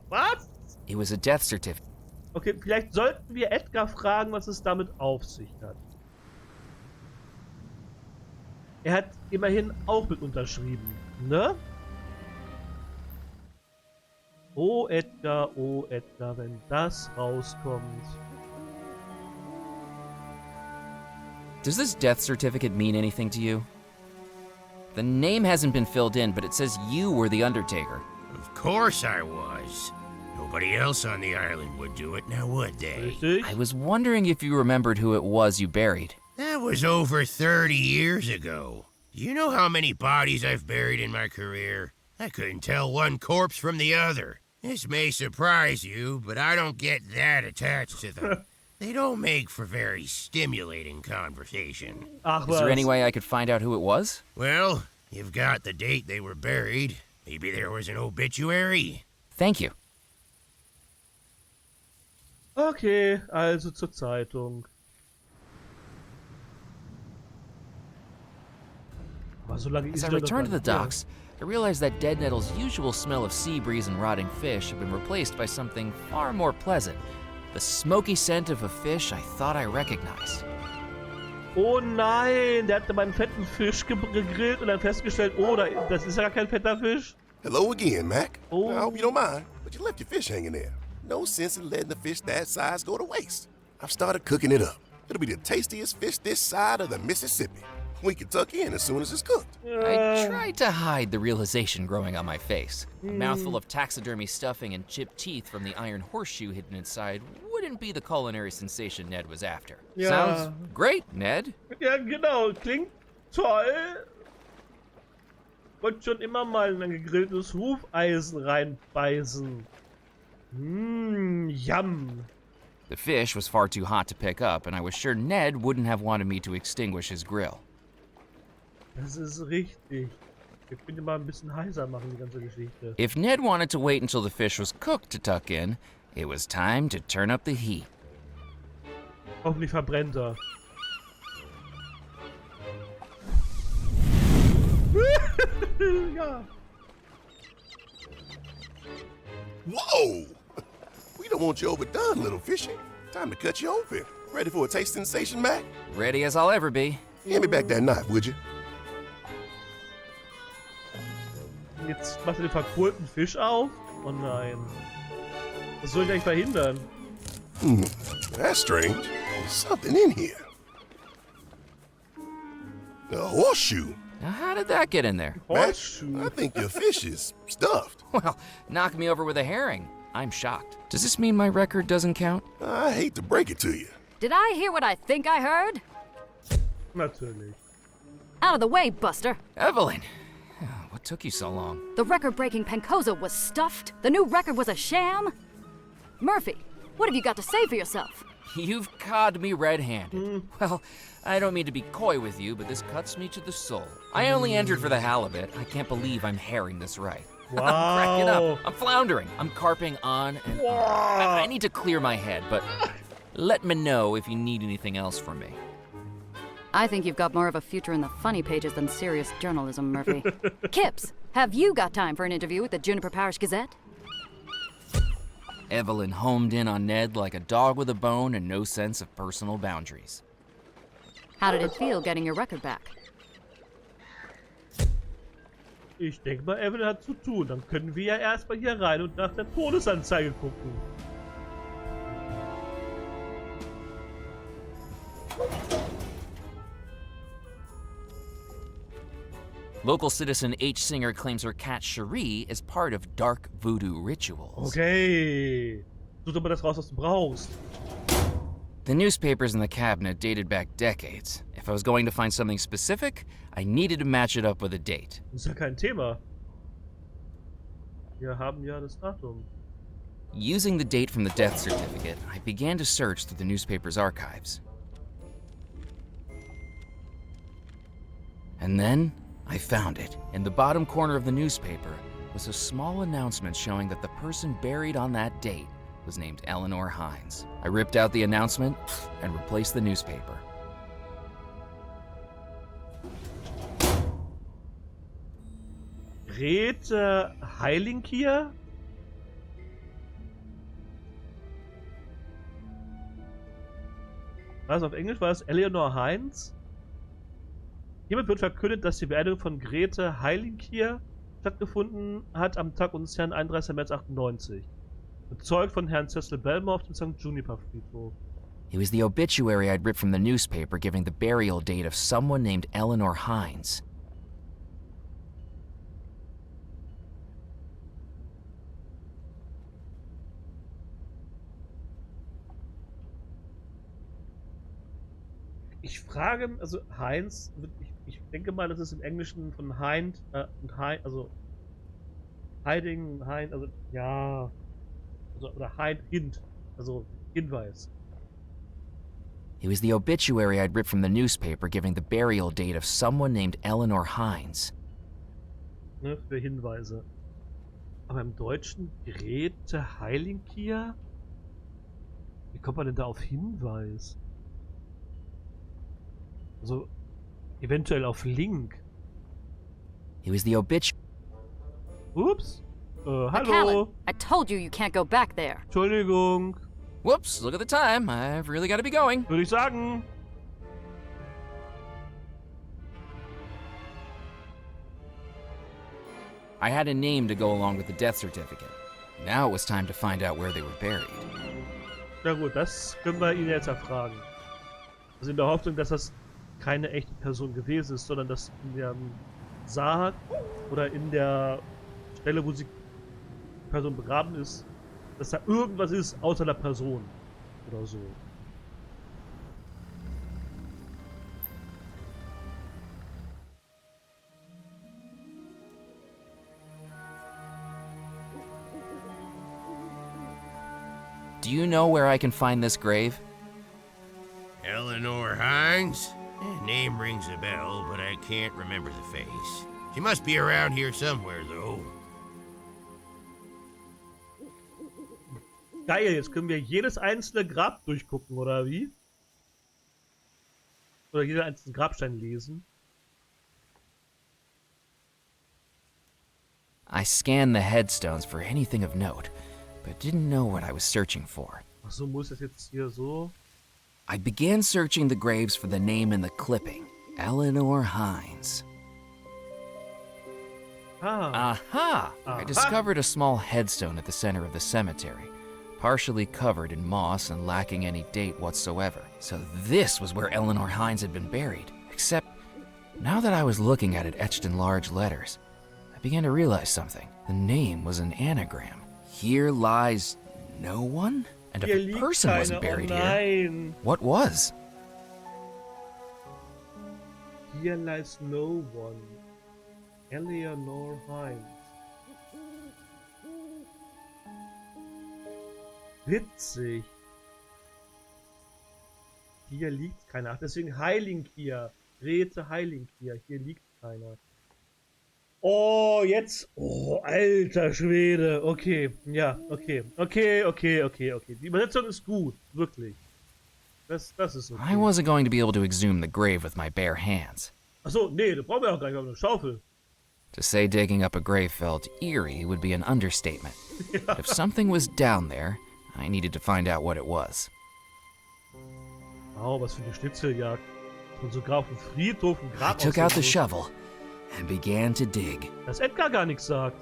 Was? It was a death certificate. Okay, vielleicht sollten wir Edgar fragen, was es damit auf sich hat. Er hat immerhin auch mit unterschrieben, ne? Oh Edgar, wenn das rauskommt. Does this death certificate mean anything to you? The name hasn't been filled in, but it says you were the Undertaker. Of course I was. Nobody else on the island would do it, now would they? Richtig? I was wondering if you remembered who it was you buried. That was over 30 years ago. Do you know how many bodies I've buried in my career? I couldn't tell one corpse from the other. This may surprise you, but I don't get that attached to them. They don't make for very stimulating conversation. Ach, Is there any way I could find out who it was? Well, you've got the date they were buried. Maybe there was an obituary. Thank you. Okay, also zur Zeitung. Aber so lange As ist I er doch returned to gar the nicht her. docks, I realized that Dead Nettle's usual smell of sea breeze and rotting fish had been replaced by something far more pleasant. The smoky scent of a fish I thought I recognized. Oh nein, der hat meinen fetten Fisch gegrillt und dann festgestellt, oh, das ist ja gar kein fetter Fisch. Hello again, Mac. Oh. I hope you don't mind, but you left your fish hanging there. No sense in letting a fish that size go to waste. I've started cooking it up. It'll be the tastiest fish this side of the Mississippi. We can tuck in as soon as it's cooked. I tried to hide the realization growing on my face. A mouthful of taxidermy stuffing and chipped teeth from the iron horseshoe hidden inside wouldn't be the culinary sensation Ned was after. Ja. Sounds great, Ned. Ja, genau, klingt toll. Wollte schon immer mal in ein gegrilltes Hufeisen reinbeißen. Yum. The fish was far too hot to pick up, and I was sure Ned wouldn't have wanted me to extinguish his grill. Das ist richtig. Wir können mal ein bisschen heiser machen, die ganze Geschichte. If Ned wanted to wait until the fish was cooked to tuck in, it was time to turn up the heat. Hoffentlich verbrennt er. Ja. Whoa! We don't want you overdone, little fishy. Time to cut you open. Ready for a taste sensation, Mac? Ready as I'll ever be. Hand me back that knife, would you? Jetzt macht er den verkohlten Fisch auf? Oh nein. Was soll ich eigentlich verhindern? That's strange. There's something in here. A horseshoe. Now, how did that get in there? Mac, Horseshoe? I think your fish is stuffed. Well, knock me over with a herring. I'm shocked. Does this mean my record doesn't count? I hate to break it to you. Did I hear what I think I heard? Natürlich. Out of the way, Buster. Evelyn, what What took you so long? The record-breaking Pancoza was stuffed? The new record was a sham? Murphy, what have you got to say for yourself? You've caught me red-handed. Well, I don't mean to be coy with you, but this cuts me to the soul. I only entered for the halibut. I can't believe I'm herring this right. Wow. I'm cracking up. I'm floundering. I'm carping on and on. I need to clear my head, but let me know if you need anything else from me. I think you've got more of a future in the funny pages than serious journalism, Murphy. Kips, have you got time for an interview with the Juniper Parish Gazette? Evelyn homed in on Ned like a dog with a bone and no sense of personal boundaries. How did it feel getting your record back? Ich denke mal, Evelyn hat zu tun. Dann können wir ja erstmal hier rein und nach der Todesanzeige gucken. Local citizen H. Singer claims her cat Cherie is part of dark voodoo rituals. Okay. Such doch mal das raus, was du brauchst. The newspapers in the cabinet dated back decades. If I was going to find something specific, I needed to match it up with a date. Das ist ja kein Thema. Wir haben ja das Datum. Using the date from the death certificate, I began to search through the newspaper's archives. And then, I found it. In the bottom corner of the newspaper was a small announcement showing that the person buried on that date was named Eleanor Hines. I ripped out the announcement and replaced the newspaper. Grete Heilinkier? Was auf Englisch war es? Eleanor Hines? Hiermit wird verkündet, dass die Beerdigung von Grete Heilinkier stattgefunden hat am Tag unseres Herrn 31. März 98. Bezeugt von Herrn Cecil Bellemore auf dem St. Juniper Friedhof. It was the obituary I'd ripped from the newspaper giving the burial date of someone named Eleanor Hines. Ich frage, also Heinz, ich denke mal, das ist im Englischen von Hind und Hind, also Hiding, Hind, also ja, also, oder Hint, also Hinweis. It was the obituary I'd ripped from the newspaper giving the burial date of someone named Eleanor Hines. Ne, für Hinweise. Aber im Deutschen Grete Heilinkier? Wie kommt man denn da auf Hinweis? Also, eventuell auf Link. It was the obituary. Ups. Hallo. McCallan, I told you you can't go back there. Entschuldigung. Whoops, look at the time. I've really got to be going. Würde ich sagen. I had a name to go along with the death certificate. Now it was time to find out where they were buried. Na gut, das können wir ihn jetzt erfragen. Also in der Hoffnung, dass das keine echte Person gewesen ist, sondern dass in dem Sarg oder in der Stelle, wo die Person begraben ist, dass da irgendwas ist außer der Person oder so. Do you know where I can find this grave? Eleanor Hines? Name rings a bell, but I can't remember the face. She must be around here somewhere, though. Geil, jetzt können wir jedes einzelne Grab durchgucken, oder wie? Oder jeden einzelnen Grabstein lesen. I scanned the headstones for anything of note, but didn't know what I was searching for. Ach so, muss das jetzt hier so? I began searching the graves for the name in the clipping, Eleanor Hines. Aha! I discovered a small headstone at the center of the cemetery, partially covered in moss and lacking any date whatsoever. So this was where Eleanor Hines had been buried. Except, now that I was looking at it etched in large letters, I began to realize something. The name was an anagram. Here lies no one? And if a person wasn't buried here, what was? Here lies no one. Eleanor Hines. Witzig. Hier liegt keiner. Ach, deswegen Heiling hier. Grete Heiling hier. Hier liegt keiner. Oh, jetzt. Oh, alter Schwede. Okay. Ja, okay. Okay. Die Übersetzung ist gut. Wirklich. Das ist okay. I wasn't going to be able to exhume the grave with my bare hands. Achso, nee, da brauchen wir auch gar nicht. Wir haben eine Schaufel. To say digging up a grave felt eerie would be an understatement. If something was down there, I needed to find out what it was. Wow, was für eine Schnitzeljagd. Und sogar auf dem Friedhof ein Grab. I took out the shovel and began to dig. Dass Edgar gar nichts sagt.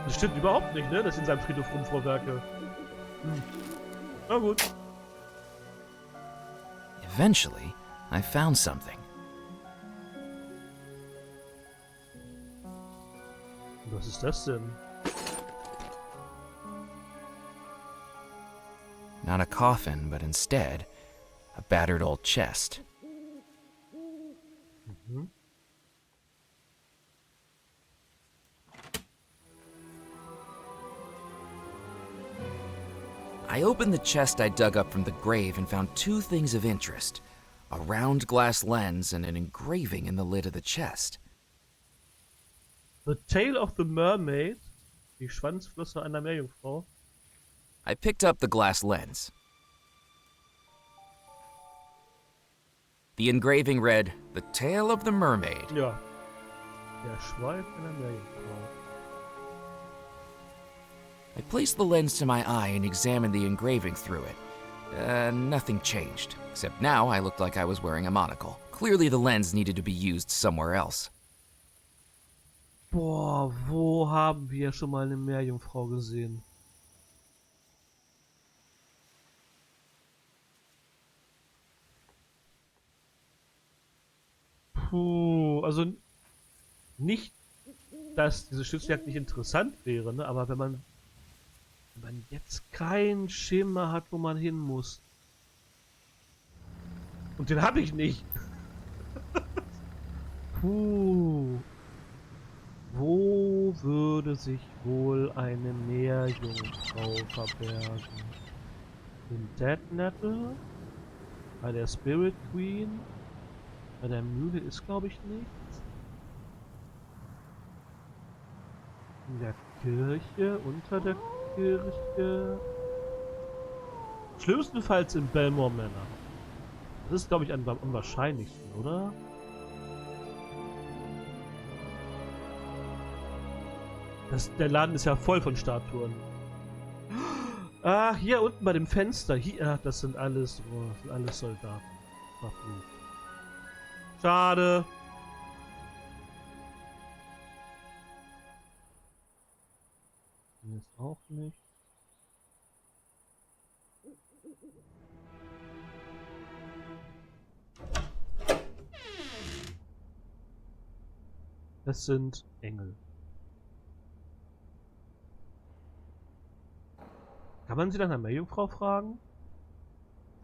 Das stimmt überhaupt nicht, ne? Dass ich in seinem Friedhof rumvorwerke. Na gut. Eventually, I found something. Was ist das denn? Not a coffin, but instead, a battered old chest. I opened the chest I dug up from the grave and found two things of interest. A round glass lens and an engraving in the lid of the chest. The Tale of the Mermaid. Die Schwanzflosse einer Meerjungfrau. I picked up the glass lens. The engraving read, The Tale of the Mermaid. Ja. Der Schweif einer Meerjungfrau. I placed the lens to my eye and examined the engraving through it. Nothing changed, except now I looked like I was wearing a monocle. Clearly the lens needed to be used somewhere else. Boah, wo haben wir schon mal eine Meerjungfrau gesehen? Puh, also nicht, dass diese Schnitzeljagd nicht interessant wäre, ne? Aber wenn man jetzt keinen Schimmer hat, wo man hin muss. Und den habe ich nicht. Puh. Wo würde sich wohl eine Meerjungfrau verbergen? Im Dead Nettle? Bei der Spirit Queen? Bei der Mühle ist, glaube ich, nichts. In der Kirche? Unter der Kirche? Schlimmstenfalls im Bellemore Manor. Das ist, glaube ich, am unwahrscheinlichsten, oder? Der Laden ist ja voll von Statuen. Ah, hier unten bei dem Fenster. Hier, das sind alles Soldaten. Verflucht. Schade. Hier ist auch nicht. Das sind Engel. Kann man sie nach einer Meerjungfrau fragen?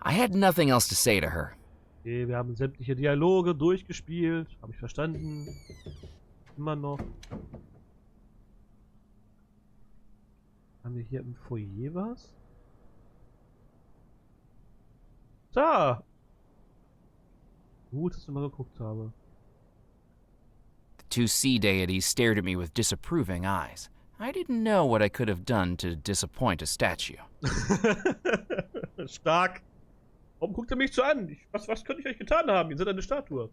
I had nothing else to say to her. Okay, wir haben sämtliche Dialoge durchgespielt. Habe ich verstanden. Immer noch. Haben wir hier im Foyer was? Da! Gut, dass ich mal geguckt habe. The two sea deities stared at me with disapproving eyes. I didn't know what I could have done to disappoint a statue. Stark. Warum guckt ihr mich so an? Was könnte ich euch getan haben? Ihr seid eine Statue.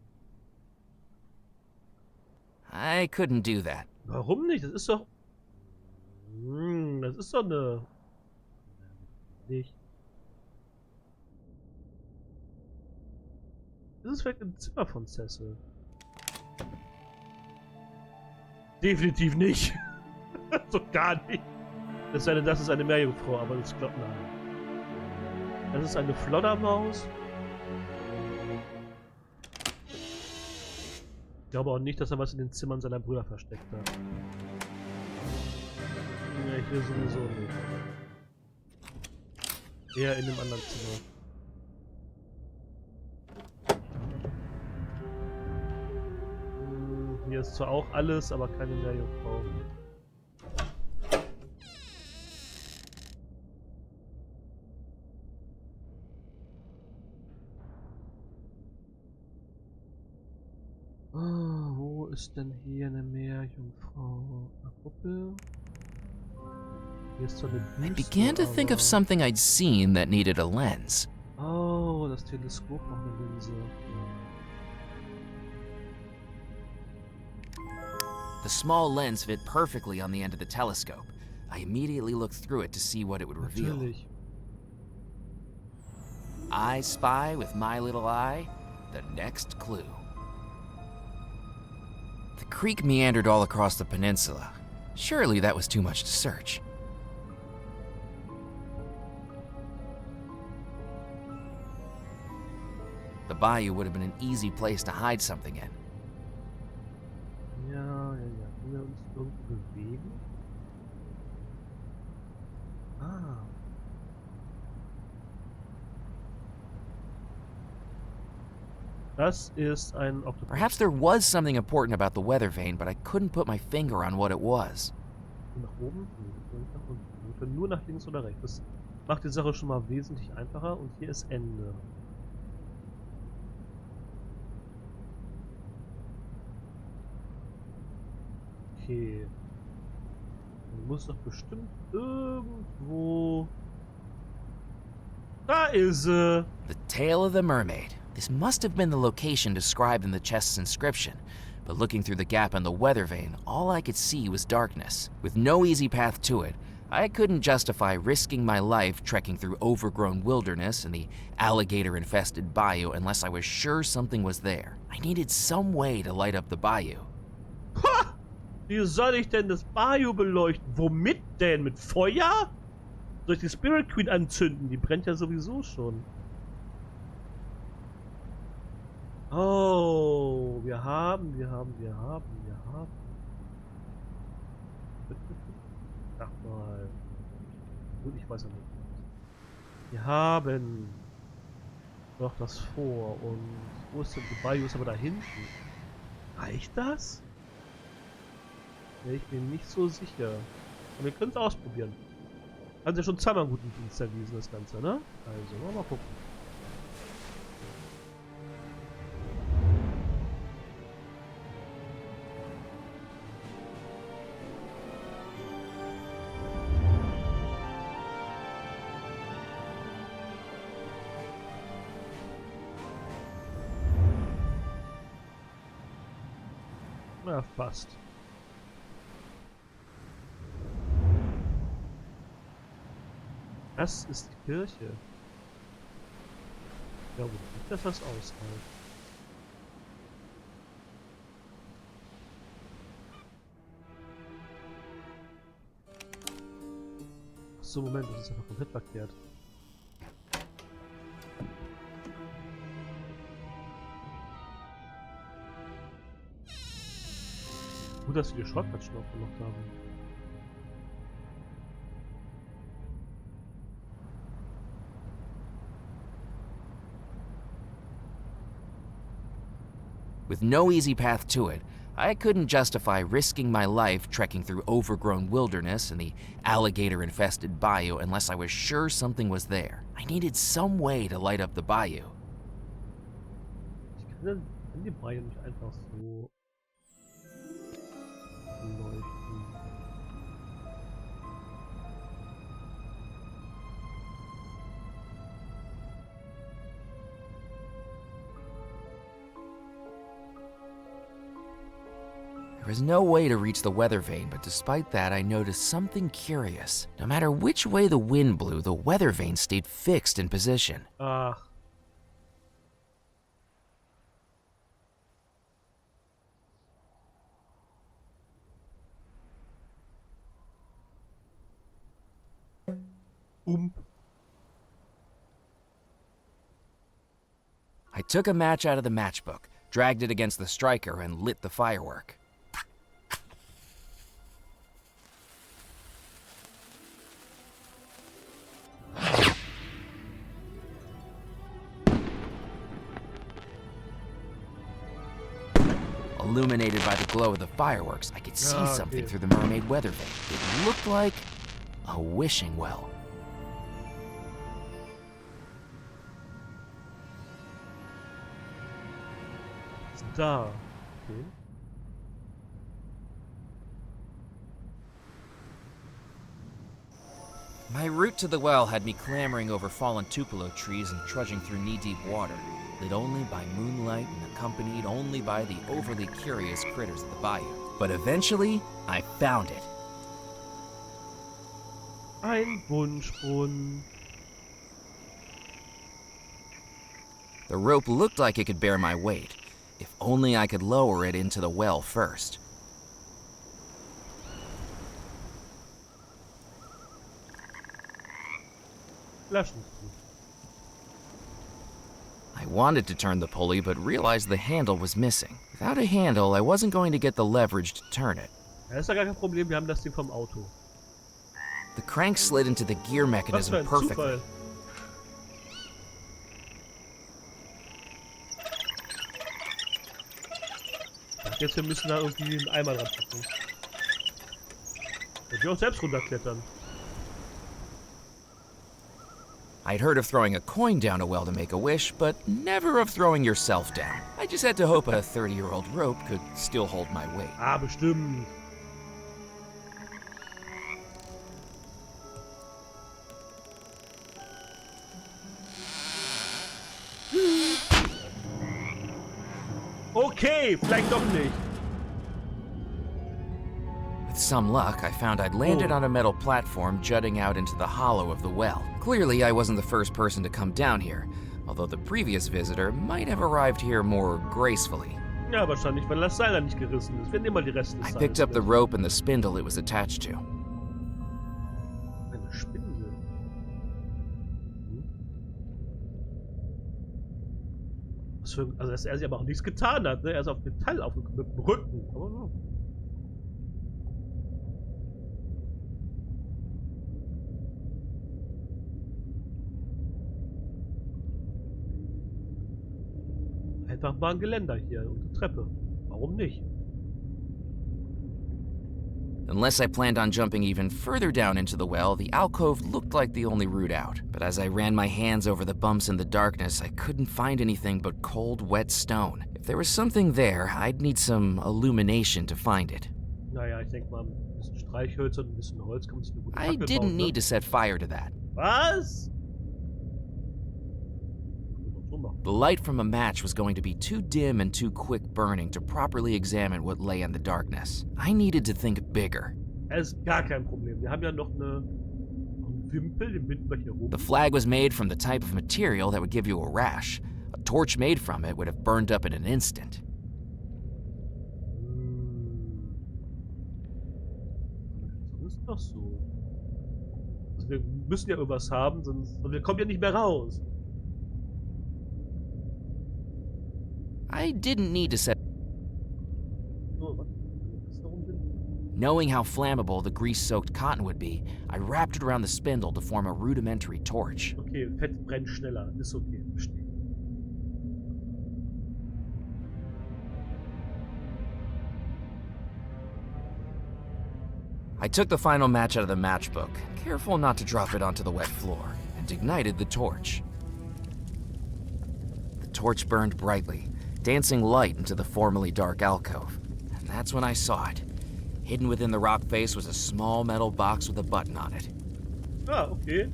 I couldn't do that. Warum nicht? Das ist doch... das ist doch eine... Nicht. Das ist vielleicht ein Zimmer von Cecil. Definitiv nicht. So gar nicht. Es sei denn, das ist eine Meerjungfrau, aber das glaubt nein. Das ist eine Floddermaus. Ich glaube auch nicht, dass er was in den Zimmern seiner Brüder versteckt hat. Ja, ich will sowieso nicht. Eher in einem anderen Zimmer. Hier ist zwar auch alles, aber keine Meerjungfrau. Oh, wo ist denn hier eine Meerjungfrau? Eine Puppe? Hier ist so eine Büste, I began to think of something I'd seen that needed a lens. Oh, das Teleskop noch eine Linse. The small lens fit perfectly on the end of the telescope. I immediately looked through it to see what it would reveal. Natürlich. I spy with my little eye the next clue. The creek meandered all across the peninsula. Surely that was too much to search. The bayou would have been an easy place to hide something in. Ja. Können wir uns irgendwo bewegen? Ah. Das ist ein Oktopus. Perhaps there was something important about the weather vane, but I couldn't put my finger on what it was. Nach oben? Nee, nach unten. Wir können nur nach links oder rechts. Das macht die Sache schon mal wesentlich einfacher. Und hier ist Ende. Okay. Man muss doch bestimmt irgendwo... Da ist sie! The Tale of the Mermaid. This must have been the location described in the chest's inscription, but looking through the gap in the weather vane, all I could see was darkness. With no easy path to it, I couldn't justify risking my life trekking through overgrown wilderness and the alligator-infested bayou unless I was sure something was there. I needed some way to light up the bayou. Ha! Wie soll ich denn das Bayou beleuchten? Womit denn? Mit Feuer? Soll ich die Spirit Queen anzünden? Die brennt ja sowieso schon. Oh, wir haben. Sag mal. Gut, ich weiß ja nicht. Wir haben noch das vor. Und wo ist denn die Bayou? Ist aber da hinten. Reicht das? Ich bin nicht so sicher. Aber wir können es ausprobieren. Haben sie ja schon zweimal einen guten Dienst erwiesen, das Ganze, ne? Also, mal gucken. Ja, fast. Das ist die Kirche. Ja, wo sieht das was aus? So, Moment, das ist einfach komplett verkehrt. Gut, dass wir die Shortcut-Schnaufe gemacht haben. With no easy path to it, I couldn't justify risking my life trekking through overgrown wilderness and the alligator-infested bayou unless I was sure something was there. I needed some way to light up the bayou. Ich kann die Bayou nicht einfach so leuchten. There was no way to reach the weather vane, but despite that, I noticed something curious. No matter which way the wind blew, the weather vane stayed fixed in position. Ach. I took a match out of the matchbook, dragged it against the striker, and lit the firework. A Illuminated by the glow of the fireworks, I could see something through the mermaid weather vane. It looked like a wishing well. Da. Okay. My route to the well had me clambering over fallen tupelo trees and trudging through knee-deep water, lit only by moonlight and accompanied only by the overly curious critters of the bayou. But eventually, I found it. Ein Wunschbrunnen. The rope looked like it could bear my weight, if only I could lower it into the well first. I wanted to turn the pulley, but realized the handle was missing. Without a handle, I wasn't going to get the leverage to turn it. Das ist ja gar kein Problem, wir haben das Ding vom Auto. The crank slid into the gear mechanism perfectly. Jetzt wir müssen da irgendwie einen Eimer dran packen. Und wir auch selbst runterklettern. I'd heard of throwing a coin down a well to make a wish, but never of throwing yourself down. I just had to hope a 30-year-old rope could still hold my weight. Ah, bestimmt. Okay, vielleicht doch nicht. With some luck, I found I'd landed on a metal platform jutting out into the hollow of the well. Clearly, I wasn't the first person to come down here, although the previous visitor might have arrived here more gracefully. Ja, wahrscheinlich, weil das Seil da nicht gerissen ist. Wir nehmen mal die Reste des I Seils. picked up the rope and the spindle it was attached to. Eine Spindel. Was für, also, dass er sich aber auch nichts getan hat, ne? Er ist auf Metall aufgekommen, mit dem Rücken. Aber so. Einfach mal ein Geländer hier und eine Treppe. Warum nicht? Unless I planned on jumping even further down into the well, the alcove looked like the only route out. But as I ran my hands over the bumps in the darkness, I couldn't find anything but cold, wet stone. If there was something there, I'd need some illumination to find it. Naja, ich denke mal, ein bisschen Streichhölzer und ein bisschen Holz kann man sich eine gute I Fackel didn't bauen, ne? need to set fire to that. Was? The light from a match was going to be too dim and too quick burning to properly examine what lay in the darkness. I needed to think bigger. Das ist gar kein Problem. Wir haben ja noch einen Wimpel, den binden wir hier rum. The flag was made from the type of material that would give you a rash. A torch made from it would have burned up in an instant. Das ist doch so. Also wir müssen ja irgendwas haben, sonst wir kommen ja nicht mehr raus. I didn't need to set... So, was? Ist da rumbinden? Knowing how flammable the grease-soaked cotton would be, I wrapped it around the spindle to form a rudimentary torch. Okay, Fett brennt schneller. Ist okay, verstehe. I took the final match out of the matchbook, careful not to drop it onto the wet floor, and ignited the torch. The torch burned brightly, dancing light into the formerly dark alcove. And that's when I saw it. Hidden within the rock face was a small metal box with a button on it. Ah, okay.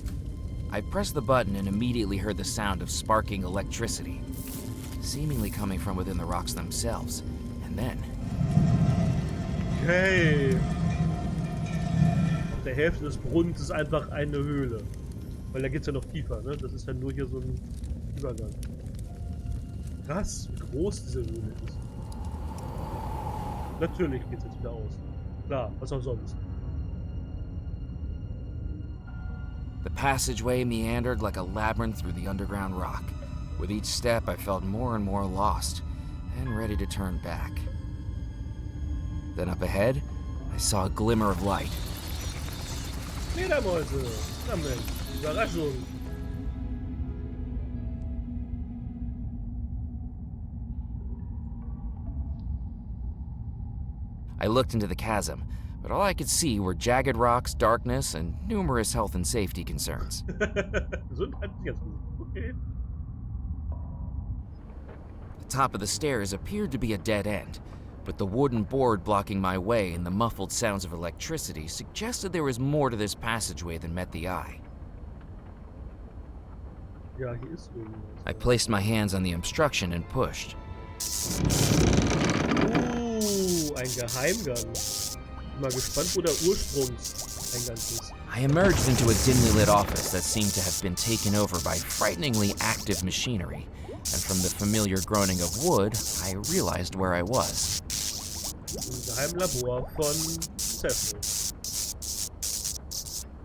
I pressed the button and immediately heard the sound of sparking electricity, seemingly coming from within the rocks themselves. And then... Okay. Auf der Hälfte des Brunnens ist einfach eine Höhle. Weil da geht's ja noch tiefer, ne? Das ist ja nur hier so ein Übergang. Krass, wie groß diese Höhle ist. Natürlich geht's jetzt wieder aus. Klar, was auch sonst. The passageway meandered like a labyrinth through the underground rock. With each step, I felt more and more lost, and ready to turn back. Then up ahead, I saw a glimmer of light. Fledermäuse! Na Mensch, Überraschung! I looked into the chasm, but all I could see were jagged rocks, darkness, and numerous health and safety concerns. Okay. The top of the stairs appeared to be a dead end, but the wooden board blocking my way and the muffled sounds of electricity suggested there was more to this passageway than met the eye. Ja, hier ist irgendwas. I placed my hands on the obstruction and pushed. Ein Geheimgang. Bin mal gespannt, wo der Ursprungseingang ist. I emerged into a dimly lit office that seemed to have been taken over by frighteningly active machinery, and from the familiar groaning of wood, I realized where I was. Im Geheimlabor von Cecil.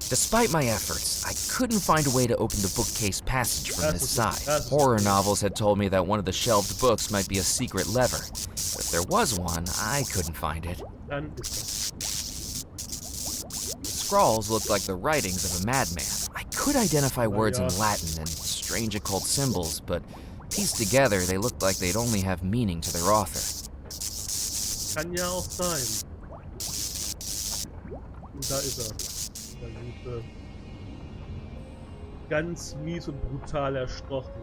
Despite my efforts, I couldn't find a way to open the bookcase passage from this side. Horror novels had told me that one of the shelved books might be a secret lever, but if there was one, I couldn't find it. Dann ist The scrawls looked like the writings of a madman. I could identify words in yeah. Latin and strange occult symbols, but pieced together, they looked like they'd only have meaning to their author. Kann ja auch sein. Und da ist er. Der Gute. Ganz mies und brutal erstochen.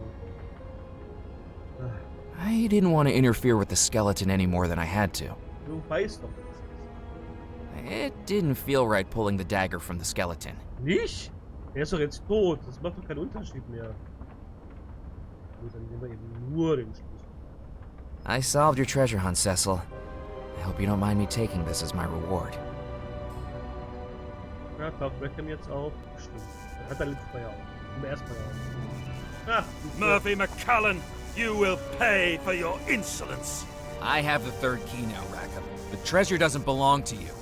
I didn't want to interfere with the skeleton any more than I had to. Du weißt doch, was es It didn't feel right pulling the dagger from the skeleton. ist. Nicht? Er ist doch jetzt tot. Das macht doch keinen Unterschied mehr. Gut, dann nehmen wir eben nur den Schlüssel. I solved your treasure hunt, Cecil. I hope you don't mind me taking this as my reward. Ja, taucht Rackham jetzt auf? Stimmt. Er hat er letztes Mal ja auch. Im ersten Mal ja auch. Muffy McCallan, you will pay for your insolence. I have the third key now, Rackham. The treasure doesn't belong to you.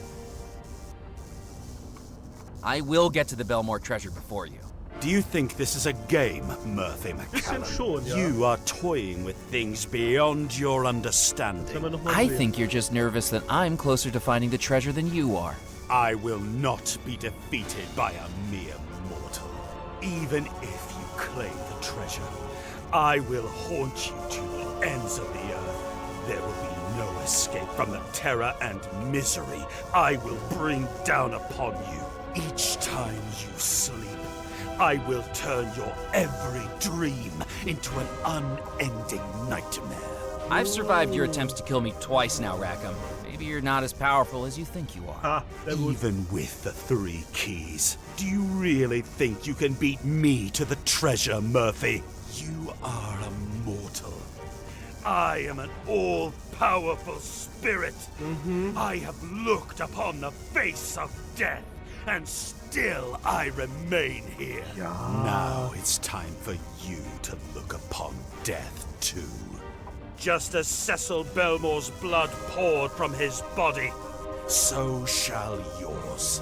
I will get to the Bellemore treasure before you. Do you think this is a game, Muffy Bisschen McCallan? schon, ja. You are toying with things beyond your understanding. Können wir noch mal I sehen. think you're just nervous that I'm closer to finding the treasure than you are. I will not be defeated by a mere mortal. Even if you claim the treasure, I will haunt you to the ends of the earth. There will be no escape from the terror and misery I will bring down upon you. Each time you sleep, I will turn your every dream into an unending nightmare. I've survived your attempts to kill me twice now, Rackham. Maybe you're not as powerful as you think you are. Ha, sehr gut. Even with the 3 keys, do you really think you can beat me to the treasure, Murphy? You are a mortal. I am an all-powerful spirit. I have looked upon the face of death, and still I remain here. Now it's time for you to look upon death too. Just as Cecil Bellemore's blood poured from his body, so shall yours.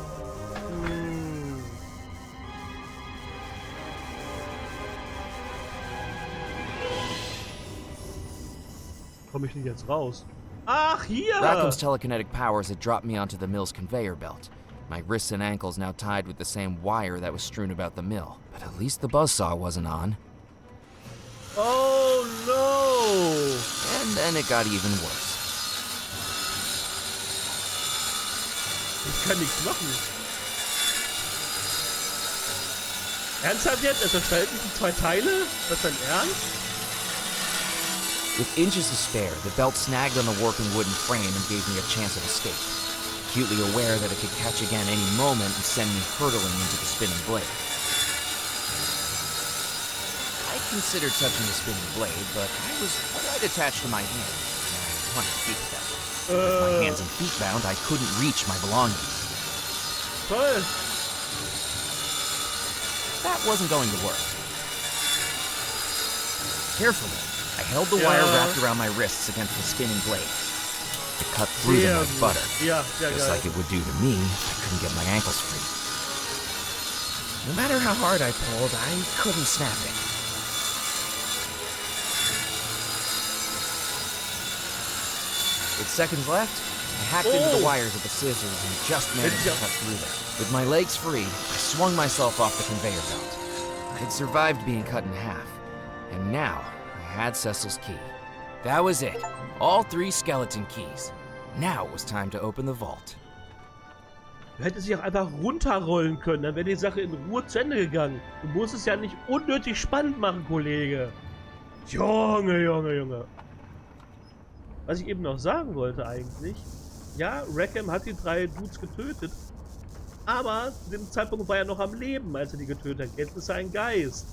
Komme ich nicht jetzt raus? Ach, hier! Rackham's telekinetic powers had dropped me onto the mill's conveyor belt. My wrists and ankles now tied with the same wire that was strewn about the mill. But at least the buzzsaw wasn't on. Oh no! And then it got even worse. Ich kann nichts machen. Ernsthaft jetzt? Er zerschneidet mich in 2 Teile? Was ist dein Ernst? With inches to spare, the belt snagged on the warping wooden frame and gave me a chance of escape, acutely aware that it could catch again any moment and send me hurtling into the spinning blade. I considered touching the spinning blade, but I was quite attached to my hand, and I wanted to keep it that way. With my hands and feet bound, I couldn't reach my belongings. Toll! That wasn't going to work. Carefully, I held the wire wrapped around my wrists against the spinning blade. It cut through them like butter. Ja, Just like it would do to me, I couldn't get my ankles free. No matter how hard I pulled, I couldn't snap it. 6 seconds left, I hacked into the wires with the scissors and just managed to cut through them. With my legs free, I swung myself off the conveyor belt. I'd survived being cut in half, and now I had Cecil's key. That was it. All 3 skeleton keys. Now it was time to open the vault. Du hättest dich auch einfach runterrollen können, dann wäre die Sache in Ruhe zu Ende gegangen. Du musst es ja nicht unnötig spannend machen, Kollege. Junge, Junge, Junge. Was ich eben noch sagen wollte eigentlich, ja, Rackham hat die 3 Dudes getötet, aber zu dem Zeitpunkt war er noch am Leben, als er die getötet hat. Jetzt ist er ein Geist.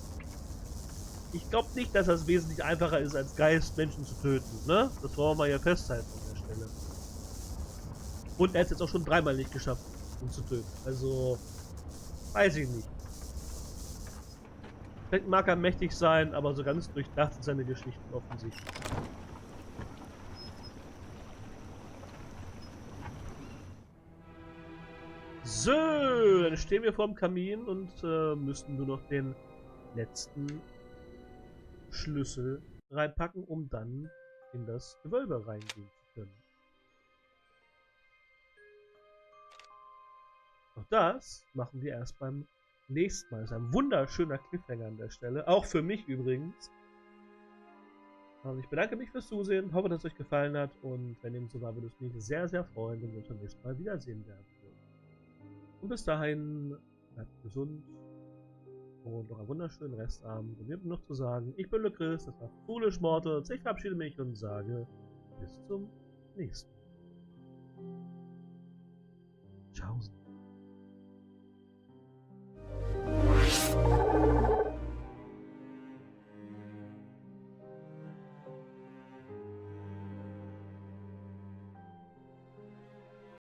Ich glaube nicht, dass das wesentlich einfacher ist, als Geist Menschen zu töten, ne? Das wollen wir mal ja festhalten an der Stelle. Und er hat es jetzt auch schon 3-mal nicht geschafft, ihn zu töten. Also, weiß ich nicht. Vielleicht mag er mächtig sein, aber so ganz durchdacht sind seine Geschichten offensichtlich. So, dann stehen wir vorm Kamin und müssen nur noch den letzten Schlüssel reinpacken, um dann in das Gewölbe reingehen zu können. Auch das machen wir erst beim nächsten Mal. Das ist ein wunderschöner Cliffhanger an der Stelle. Auch für mich übrigens. Und ich bedanke mich fürs Zusehen. Hoffe, dass es euch gefallen hat. Und wenn dem so war, würde es mich sehr, sehr freuen, wenn wir uns beim nächsten Mal wiedersehen werden. Und bis dahin, bleibt gesund. Und noch einen wunderschönen Restabend. Und mir noch zu sagen, ich bin LeKris, das war Foolish Mortals. Ich verabschiede mich und sage bis zum nächsten Mal. Ciao.